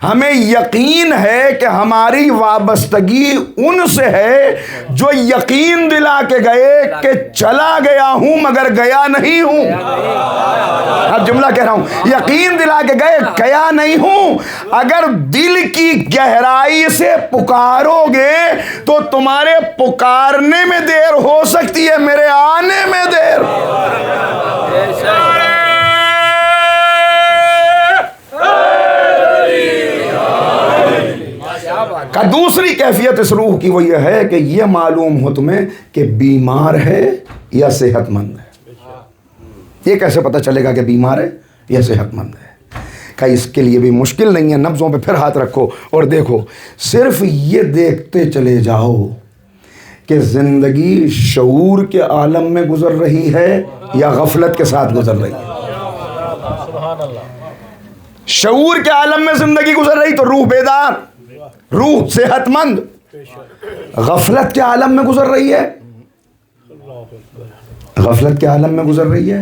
ہمیں یقین ہے کہ ہماری وابستگی ان سے ہے جو یقین دلا کے گئے کہ چلا گیا ہوں مگر گیا نہیں ہوں. اب جملہ کہہ رہا ہوں, یقین دلا کے گئے گیا نہیں ہوں. اگر دل کی گہرائی سے پکارو گے تو تمہارے پکارنے میں دیر ہو سکتی ہے, میرے آنے میں دیر. کا دوسری کیفیت اس روح کی وہ یہ ہے کہ یہ معلوم ہو تمہیں کہ بیمار ہے یا صحت مند ہے. یہ کیسے پتہ چلے گا کہ بیمار ہے یا صحت مند ہے؟ کہ اس کے لیے بھی مشکل نہیں ہے, نبضوں پہ پھر ہاتھ رکھو اور دیکھو. صرف یہ دیکھتے چلے جاؤ کہ زندگی شعور کے عالم میں گزر رہی ہے یا غفلت کے ساتھ گزر رہی ہے. شعور کے عالم میں زندگی گزر رہی تو روح بیدار, روح صحت مند. غفلت کے عالم میں گزر رہی ہے, غفلت کے عالم میں گزر رہی ہے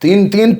3-3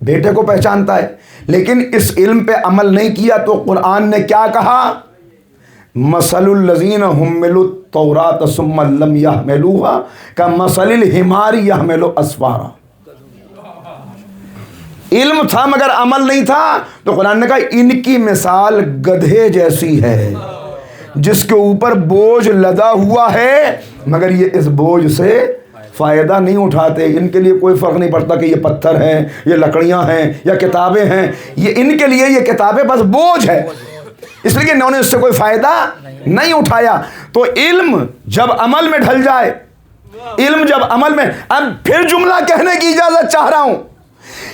بیٹے کو پہچانتا ہے، لیکن اس علم پہ عمل نہیں کیا تو قرآن نے کیا کہا؟ مثل الذین حملوا التوراۃ ثم لم یحملوها کمثل الحمار یحمل اسفارا۔ علم تھا مگر عمل نہیں تھا، تو قرآن نے کہا ان کی مثال گدھے جیسی ہے جس کے اوپر بوجھ لدا ہوا ہے مگر یہ اس بوجھ سے فائدہ نہیں اٹھاتے۔ ان کے لیے کوئی فرق نہیں پڑتا کہ یہ پتھر ہیں، یہ لکڑیاں ہیں یا کتابیں ہیں، یہ ان کے لیے یہ کتابیں بس بوجھ ہے، اس لیے انہوں نے اس سے کوئی فائدہ نہیں اٹھایا۔ تو علم جب عمل میں ڈھل جائے، علم جب عمل میں، اب پھر جملہ کہنے کی اجازت چاہ رہا ہوں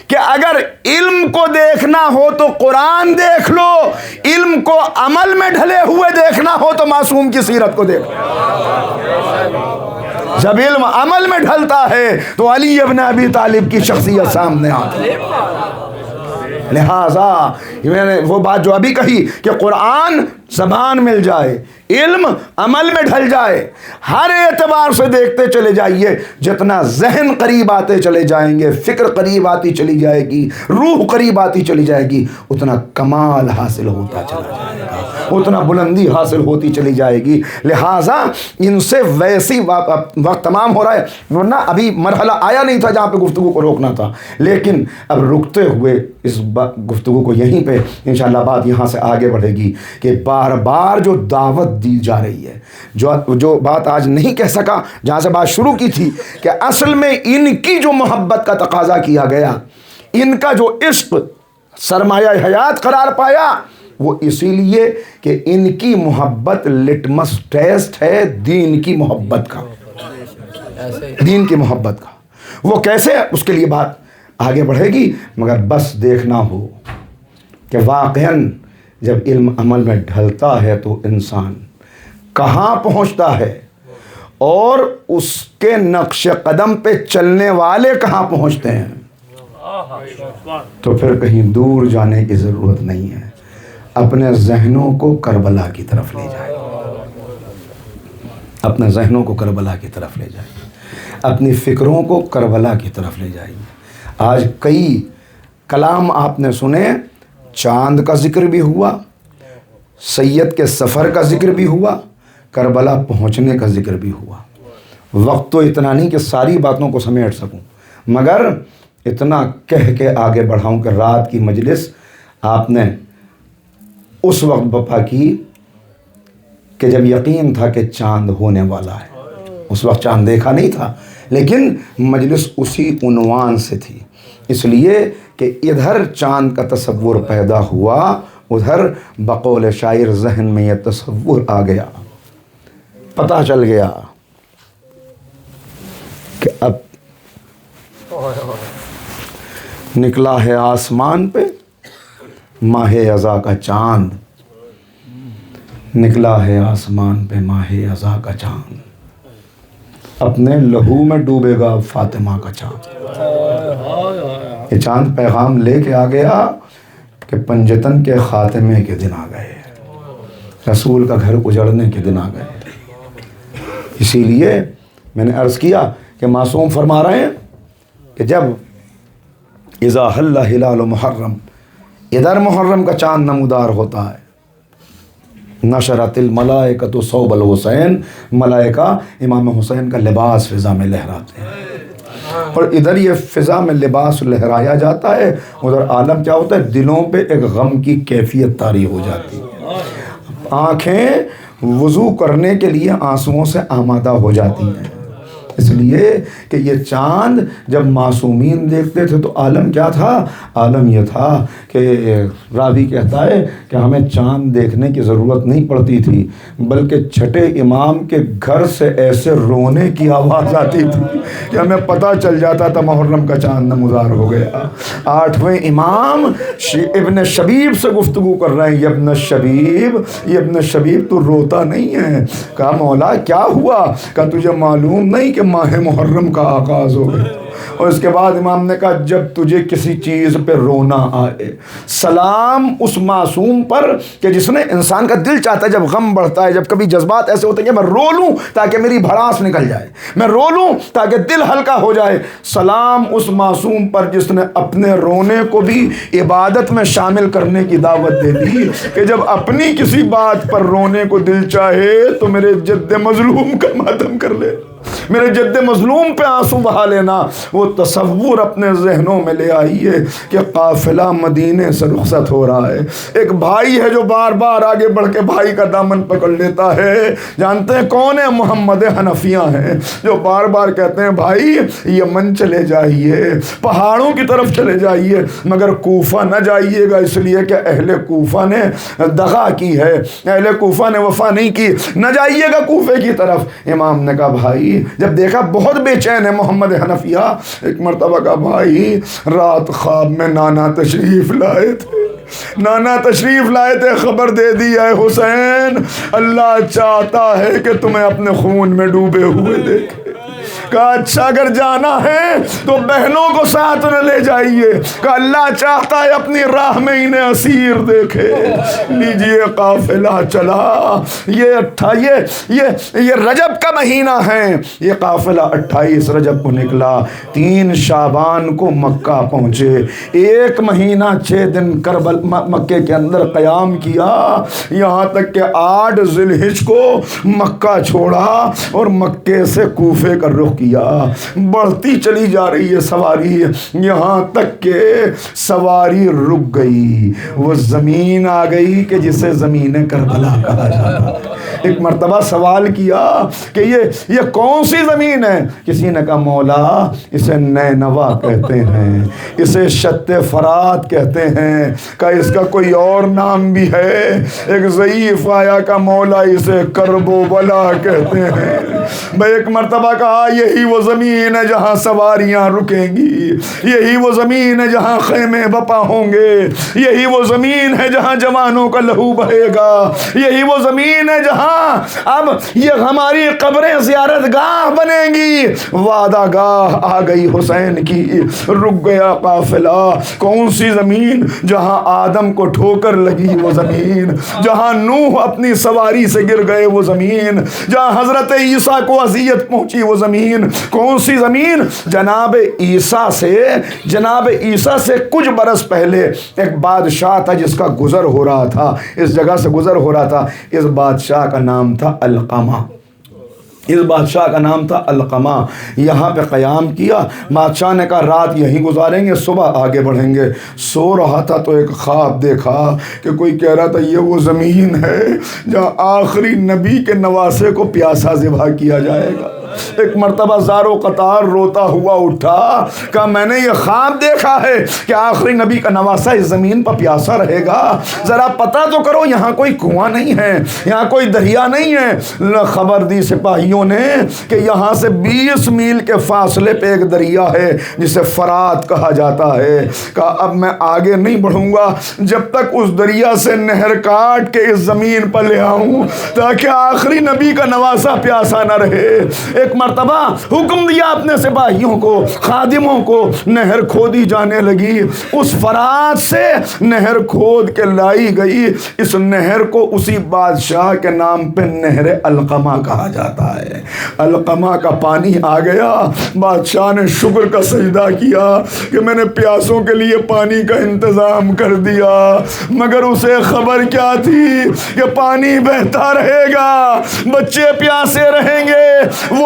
کہ اگر علم کو دیکھنا ہو تو قرآن دیکھ لو، علم کو عمل میں ڈھلے ہوئے دیکھنا ہو تو معصوم کی سیرت کو دیکھ لو۔ جب علم عمل میں ڈھلتا ہے تو علی ابن ابی طالب کی شخصیت سامنے آتی ہے۔ لہذا میں نے وہ بات جو ابھی کہی کہ قرآن زبان مل جائے، علم عمل میں ڈھل جائے، ہر اعتبار سے دیکھتے چلے جائیے، جتنا ذہن قریب آتے چلے جائیں گے، فکر قریب آتی چلی جائے گی، روح قریب آتی چلی جائے گی، اتنا کمال حاصل ہوتا چلا جائے گا، اتنا بلندی حاصل ہوتی چلی جائے گی۔ لہٰذا ان سے ویسی وقت تمام ہو رہا ہے، ورنہ ابھی مرحلہ آیا نہیں تھا جہاں پہ گفتگو کو روکنا تھا، لیکن اب رکتے ہوئے اس گفتگو کو یہیں پہ انشاءاللہ بات یہاں سے آگے بڑھے گی کہ بار بار جو دعوت دی جا رہی ہے، جو بات آج نہیں کہہ سکا جہاں سے بات شروع کی تھی کہ اصل میں ان کی جو محبت کا تقاضا کیا گیا، ان کا جو عشق سرمایہ حیات قرار پایا، وہ اسی لیے کہ ان کی محبت لٹمس ٹیسٹ ہے دین کی محبت کا، دین کی محبت کا۔ وہ کیسے، اس کے لیے بات آگے بڑھے گی، مگر بس دیکھنا ہو کہ واقعاً جب علم عمل میں ڈھلتا ہے تو انسان کہاں پہنچتا ہے اور اس کے نقش قدم پہ چلنے والے کہاں پہنچتے ہیں، تو پھر کہیں دور جانے کی ضرورت نہیں ہے، اپنے ذہنوں کو کربلا کی طرف لے جائے، اپنے ذہنوں کو کربلا کی طرف لے جائے، اپنی فکروں کو کربلا کی طرف لے جائیں۔ آج کئی کلام آپ نے سنے، چاند کا ذکر بھی ہوا، سید کے سفر کا ذکر بھی ہوا، کربلا پہنچنے کا ذکر بھی ہوا۔ وقت تو اتنا نہیں کہ ساری باتوں کو سمیٹ سکوں، مگر اتنا کہہ کے آگے بڑھاؤں کہ رات کی مجلس آپ نے اس وقت بپا کی کہ جب یقین تھا کہ چاند ہونے والا ہے، اس وقت چاند دیکھا نہیں تھا، لیکن مجلس اسی عنوان سے تھی، اس لیے کہ ادھر چاند کا تصور پیدا ہوا، ادھر بقول شاعر ذہن میں یہ تصور آ گیا، پتہ چل گیا کہ اب نکلا ہے آسمان پہ ماہ اذا کا چاند، نکلا ہے آسمان پہ ماہ اذا کا چاند، اپنے لہو میں ڈوبے گا فاطمہ کا چاند۔ یہ چاند پیغام لے کے آ گیا کہ پنجتن کے خاتمے کے دن آ گئے، رسول کا گھر اجڑنے کے دن آ گئے۔ اسی لیے میں نے عرض کیا کہ معصوم فرما رہے ہیں کہ جب اذا حل ہلال محرم، ادھر محرم کا چاند نمودار ہوتا ہے، نشرت الملائکۃ صوب الحسین، ملائکہ امام حسین کا لباس فضا میں لہراتے ہیں، اور ادھر یہ فضا میں لباس لہرایا جاتا ہے، ادھر عالم کیا ہوتا ہے، دلوں پہ ایک غم کی کیفیت طاری ہو جاتی ہے، آنکھیں وضو کرنے کے لیے آنسوؤں سے آمادہ ہو جاتی ہیں۔ اس لیے کہ یہ چاند جب معصومین دیکھتے تھے تو عالم کیا تھا، عالم یہ تھا کہ راوی کہتا ہے کہ ہمیں چاند دیکھنے کی ضرورت نہیں پڑتی تھی، بلکہ چھٹے امام کے گھر سے ایسے رونے کی آواز آتی تھی کہ ہمیں پتہ چل جاتا تھا محرم کا چاند نمودار ہو گیا۔ 8ویں امام ابن شبیب سے گفتگو کر رہے ہیں، یہ ابن شبیب، یہ ابن شبیب تو روتا نہیں ہے۔ کہا مولا کیا ہوا؟ کہا تجھے معلوم نہیں کہ ماہ محرم کا آغاز ہو گیا۔ اور اس کے بعد امام نے کہا جب تجھے کسی چیز پہ رونا آئے، سلام اس معصوم پر کہ جس نے، انسان کا دل چاہتا ہے جب غم بڑھتا ہے، جب کبھی جذبات ایسے ہوتے ہیں کہ میں رو لوں تاکہ میری بھڑاس نکل جائے، میں رو لوں تاکہ دل ہلکا ہو جائے، سلام اس معصوم پر جس نے اپنے رونے کو بھی عبادت میں شامل کرنے کی دعوت دے دی کہ جب اپنی کسی بات پر رونے کو دل چاہے تو میرے جد مظلوم کا ماتم کر لے، میرے جد مظلوم پہ آنسو بہا لینا۔ وہ تصور اپنے ذہنوں میں لے آئیے کہ قافلہ مدینے سے رخصت ہو رہا ہے، ایک بھائی ہے جو بار بار آگے بڑھ کے بھائی کا دامن پکڑ لیتا ہے۔ جانتے ہیں کون ہے؟ محمد حنفیہ ہیں، جو بار بار کہتے ہیں بھائی یمن چلے جائیے، پہاڑوں کی طرف چلے جائیے، مگر کوفہ نہ جائیے گا، اس لیے کہ اہل کوفہ نے دغا کی ہے، اہل کوفہ نے وفا نہیں کی، نہ جائیے گا کوفے کی طرف۔ امام نے کہا بھائی، جب دیکھا بہت بے چین ہے محمد حنفیہ، ایک مرتبہ کہا بھائی رات خواب میں نانا تشریف لائے تھے، نانا تشریف لائے تھے، خبر دے دی ہے حسین اللہ چاہتا ہے کہ تمہیں اپنے خون میں ڈوبے ہوئے دیکھے۔ کہا اچھا اگر جانا ہے تو بہنوں کو ساتھ نہ لے جائیے، کہا اللہ چاہتا ہے اپنی راہ میں انہیں اسیر دیکھے۔ لیجئے قافلہ چلا، یہ رجب کا مہینہ ہے، یہ قافلہ 28 رجب کو نکلا، 3 شعبان کو مکہ پہنچے، 1 مہینہ 6 دن کربل مکے کے اندر قیام کیا، یہاں تک کہ 8 ذی الحجہ کو مکہ چھوڑا اور مکے سے کوفے کا رخ کیا۔ بڑھتی چلی جا رہی ہے سواری، یہاں تک کہ سواری رک گئی، وہ زمین آ گئی کہ جسے زمین کربلا کہا جاتا۔ ایک مرتبہ سوال کیا کہ یہ کون سی زمین ہے؟ کسی نے کہا مولا اسے نینوا کہتے ہیں، اسے شت فرات کہتے ہیں، کہ اس کا کوئی اور نام بھی ہے۔ ایک ضعیف آیا کہ مولا اسے کرب و بلا کہتے ہیں۔ میں ایک مرتبہ کہا یہی وہ زمین ہے جہاں سواریاں رکیں گی، یہی وہ زمین ہے جہاں خیمے بپا ہوں گے، یہی وہ زمین ہے جہاں جوانوں کا لہو بہے گا، یہی وہ زمین ہے جہاں اب یہ ہماری قبریں زیارت گاہ بنیں گی۔ وعدہ گاہ آ گئی حسین کی، رک گیا قافلہ۔ کون سی زمین؟ جہاں آدم کو ٹھوکر لگی وہ زمین، جہاں نوح اپنی سواری سے گر گئے وہ زمین، جہاں حضرت عیسیٰ کو اذیت پہنچی وہ زمین۔ کون سی زمین؟ جناب عیسیٰ سے کچھ برس پہلے ایک بادشاہ تھا جس کا گزر ہو رہا تھا، اس جگہ سے گزر ہو رہا تھا، اس بادشاہ کا نام تھا القمہ، اس بادشاہ کا نام تھا القمہ۔ یہاں پہ قیام کیا، بادشاہ نے کہا رات یہیں گزاریں گے، صبح آگے بڑھیں گے۔ سو رہا تھا تو ایک خواب دیکھا کہ کوئی کہہ رہا تھا یہ وہ زمین ہے جہاں آخری نبی کے نواسے کو پیاسا ذبح کیا جائے گا۔ ایک مرتبہ زارو قطار روتا ہوا اٹھا، کہا میں نے یہ خواب دیکھا ہے کہ آخری نبی کا نواسا اس زمین پر پیاسا رہے گا، ذرا پتہ تو کرو یہاں کوئی کنواں نہیں ہے، یہاں کوئی دریا نہیں ہے۔ خبر دی سپاہیوں نے کہ یہاں سے 20 میل کے فاصلے پہ ایک دریا ہے جسے فرات کہا جاتا ہے۔ کہا اب میں آگے نہیں بڑھوں گا جب تک اس دریا سے نہر کاٹ کے اس زمین پر لے آؤں تاکہ آخری نبی کا نواسا پیاسا نہ رہے۔ ایک مرتبہ حکم دیا اپنے سپاہیوں کو، خادموں کو، نہر کھودی جانے لگی، اس فرات سے نہر کھود کے لائی گئی۔ اس نہر کو اسی بادشاہ کے نام پہ نہر القمہ کہا جاتا ہے۔ القمہ کا پانی آ گیا، بادشاہ نے شکر کا سجدہ کیا کہ میں نے پیاسوں کے لیے پانی کا انتظام کر دیا، مگر اسے خبر کیا تھی کہ پانی بہتا رہے گا، بچے پیاسے رہیں گے۔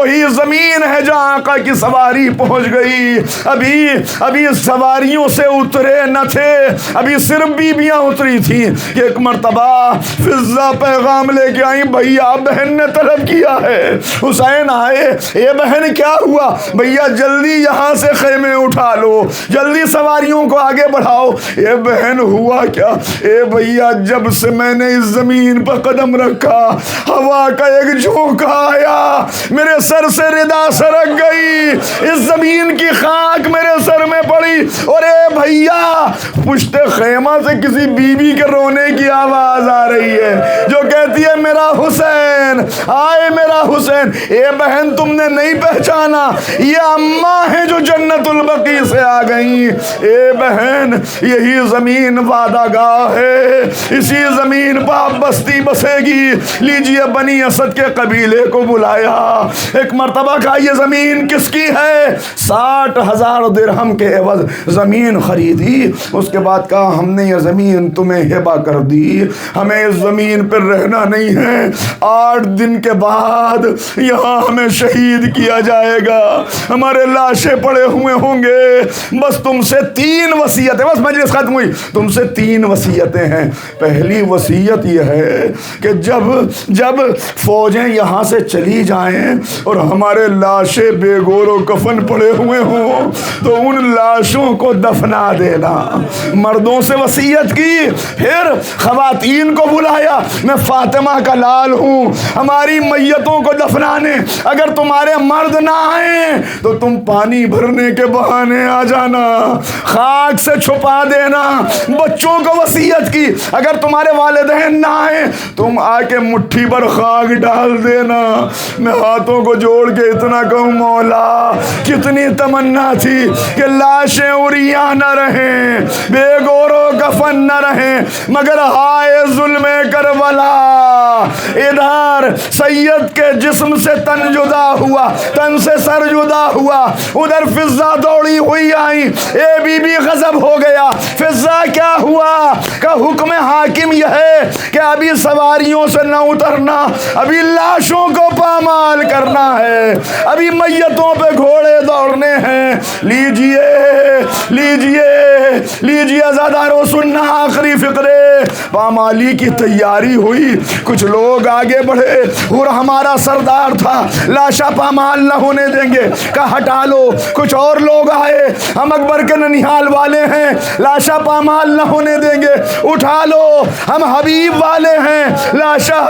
وہی زمین ہے جہاں آقا کی سواری پہنچ گئی، ابھی سواریوں سے اترے نہ تھے، ابھی صرف بیویاں اتری تھیں کہ ایک مرتبہ فضہ پیغام لے کے آئیں، بھیا بہن نے طلب کیا ہے۔ حسین آئے، اے بہن کیا ہوا؟ بھیا جلدی یہاں سے خیمے اٹھا لو، جلدی سواریوں کو آگے بڑھاؤ۔ اے بہن ہوا کیا؟ اے بھیا جب سے میں نے اس زمین پر قدم رکھا، ہوا کا ایک جھونکا آیا، میرے سر سر سے ردا سرک گئی، اس زمین کی خاک میرے سر میں پڑی، اور اے بھیا پشت خیمہ سے کسی بی بی کے رونے کی آواز آ رہی ہے جو کہتی ہے میرا حسین، آئے میرا حسین۔ اے بہن تم نے نہیں پہچانا، یہ اماں ہیں جو جنت البقیع سے آ گئیں۔ اے بہن یہی زمین وعدہ گاہ ہے، اسی زمین پہ اب بستی بسے گی۔ لیجئے بنی اسد کے قبیلے کو بلایا، ایک مرتبہ کہا یہ زمین کس کی ہے؟ 60,000 درہم کے عوض زمین خریدی۔ اس کے بعد کہا ہم نے یہ زمین تمہیں ہبہ کر دی، ہمیں اس زمین پر رہنا نہیں ہے، 8 دن کے بعد یہاں ہمیں شہید کیا جائے گا، ہمارے لاشیں پڑے ہوئے ہوں گے، بس تم سے 3 وصیتیں، بس مجلس ختم ہوئی، تم سے 3 وصیتیں ہیں۔ پہلی وصیت یہ ہے کہ جب فوجیں یہاں سے چلی جائیں اور ہمارے لاشیں بے گور و کفن پڑے ہوئے ہوں تو ان لاشوں کو دفنا دینا۔ مردوں سے وصیت کی، پھر خواتین کو بلایا، میں فاطمہ کا لال ہوں، ہماری میتوں کو دفنانے اگر تمہارے مرد نہ آئیں تو تم پانی بھرنے کے بہانے آ جانا، خاک سے چھپا دینا۔ بچوں کو وصیت کی، اگر تمہارے والدین نہ آئیں تم آ کے مٹھی پر خاک ڈال دینا۔ میں ہاتھوں کو جوڑ کے اتنا کہوں مولا کتنی تمنا تھی کہ لاشیں عریاں نہ رہیں، بے گور و کفن نہ رہیں، مگر ہائے ظلم کربلا، ادھر سید کے جسم سے تن جدا ہوا، تن سے سر جدا ہوا، ادھر فضہ دوڑی ہوئی آئی، اے بی بی غضب ہو گیا۔ فضہ کیا ہوا؟ کہ حکم حاکم یہ ہے کہ ابھی سواریوں سے نہ اترنا، ابھی لاشوں کو پامال کرنا ہے، ابھی میتوں پہ گھوڑے دوڑنے ہیں۔ لیجئے عزادارو سننا آخری فقرے۔ پامالی کی تیاری ہوئی، کچھ لوگ آگے بڑھے، اور ہمارا سردار تھا لاشا پامال نہ ہونے دیں گے، کہا ہٹا لو۔ کچھ اور لوگ آئے، ہم اکبر کے ننیحال والے ہیں، لاشا پامال نہ ہونے دیں گے، اٹھا لو۔ ہم حبیب والے ہیں، لاشا،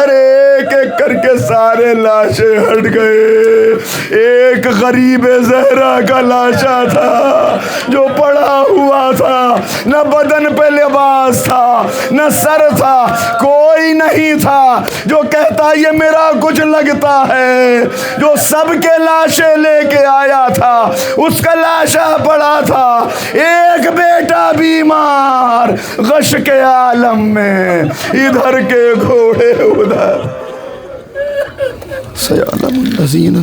ارے ایک ایک کر کے سارے لاشیں ہٹ گئے۔ ایک غریب زہرا کا لاشا تھا جو پڑا ہوا تھا، نہ بدن پہ لباس تھا، نہ سر تھا، کوئی نہیں تھا جو کہتا یہ میرا کچھ لگتا ہے۔ جو سب کے لاشیں لے کے آیا تھا اس کا لاشا پڑا تھا، ایک بیٹا بیمار غش کے عالم میں، ادھر کے گھوڑے ادھر، سیعلم الذین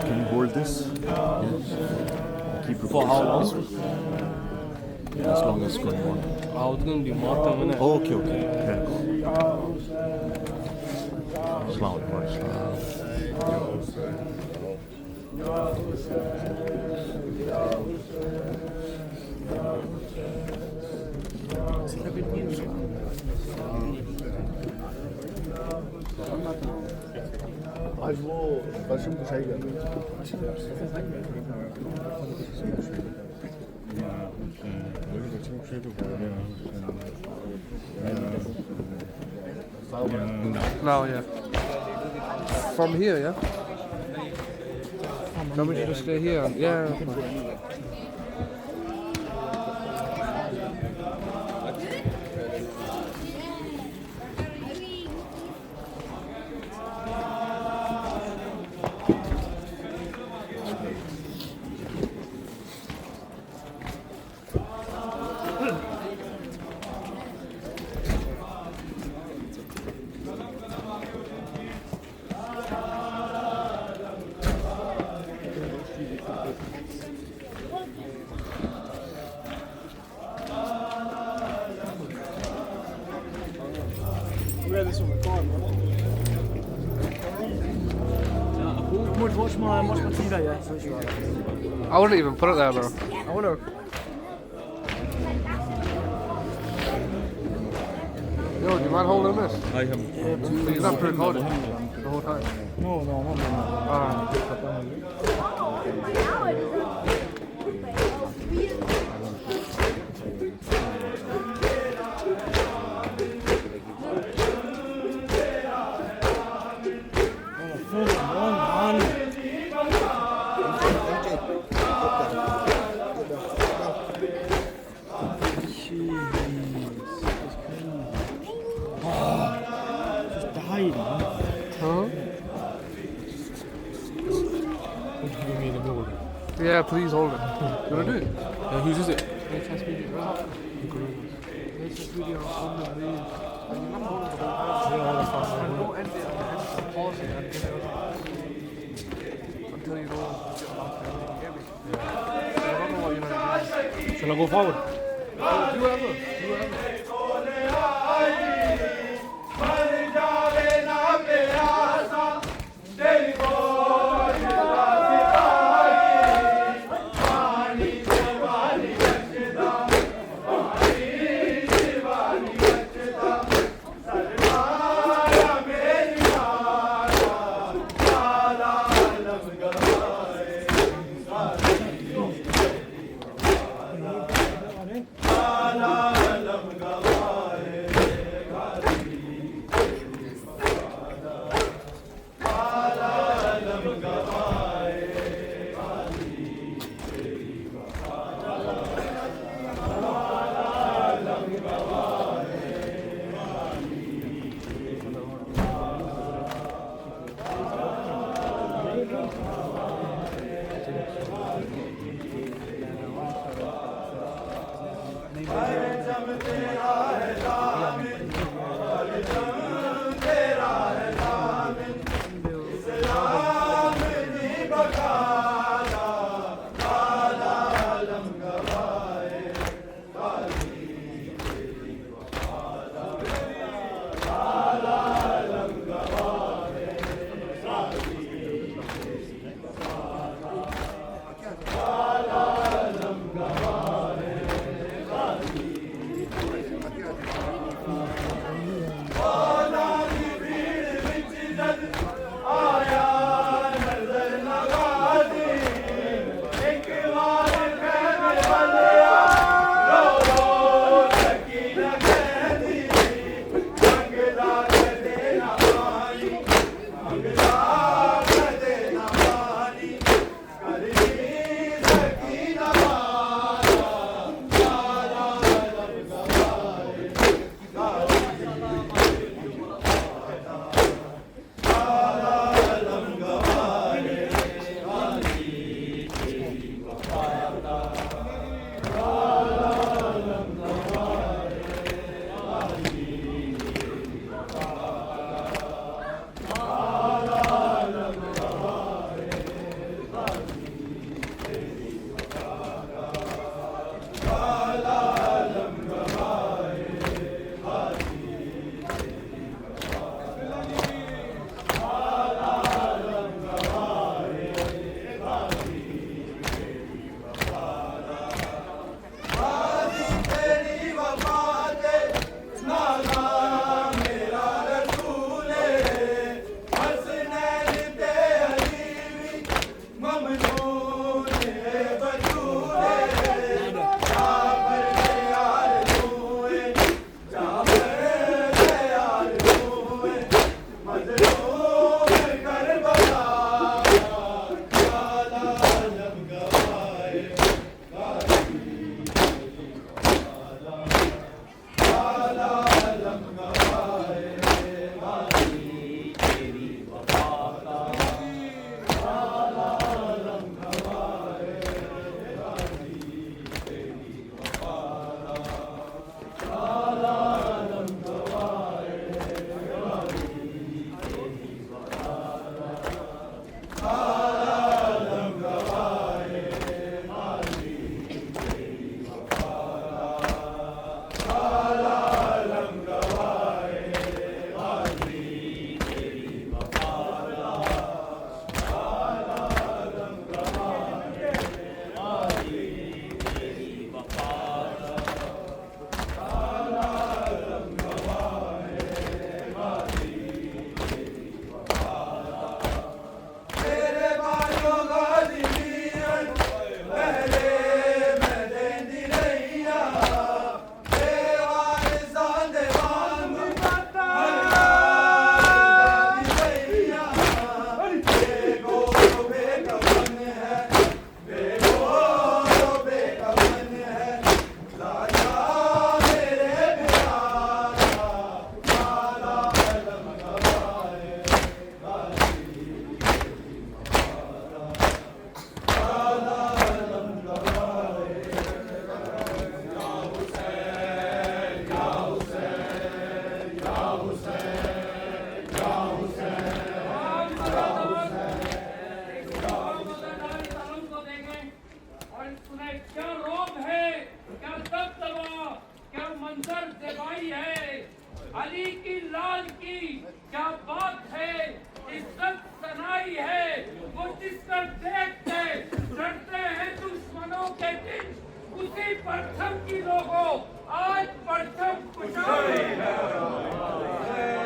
Can you hold this? Yes. Keep it. For how long? As long as it's going on. Okay. Yeah. Assalamu alaikum. آج وہ قسم کشائی کر رہے Now, yeah. From here, yeah? No, we should stay here. Yeah. I wouldn't even put it there, bro. I wonder. Yo, do you mind holding this? I am. You're not pre-recording the whole time. Huh? Yeah, please hold it. You wanna do it? Whose is it? HS video. HS video on the reel. And you gotta hold it the whole time. And don't end it and pause it and get it until you know it's you get me? Yeah. So I don't know what you're gonna do. Shall I go forward? Do whatever. Do whatever. Allah جلال کی کیا بات ہے، عزت سنائی ہے، وہ جس پر دیکھ کے ڈرتے ہیں دشمنوں کے دل، اسی پرچم کی لوگوں آج پرچم کشائی ہے۔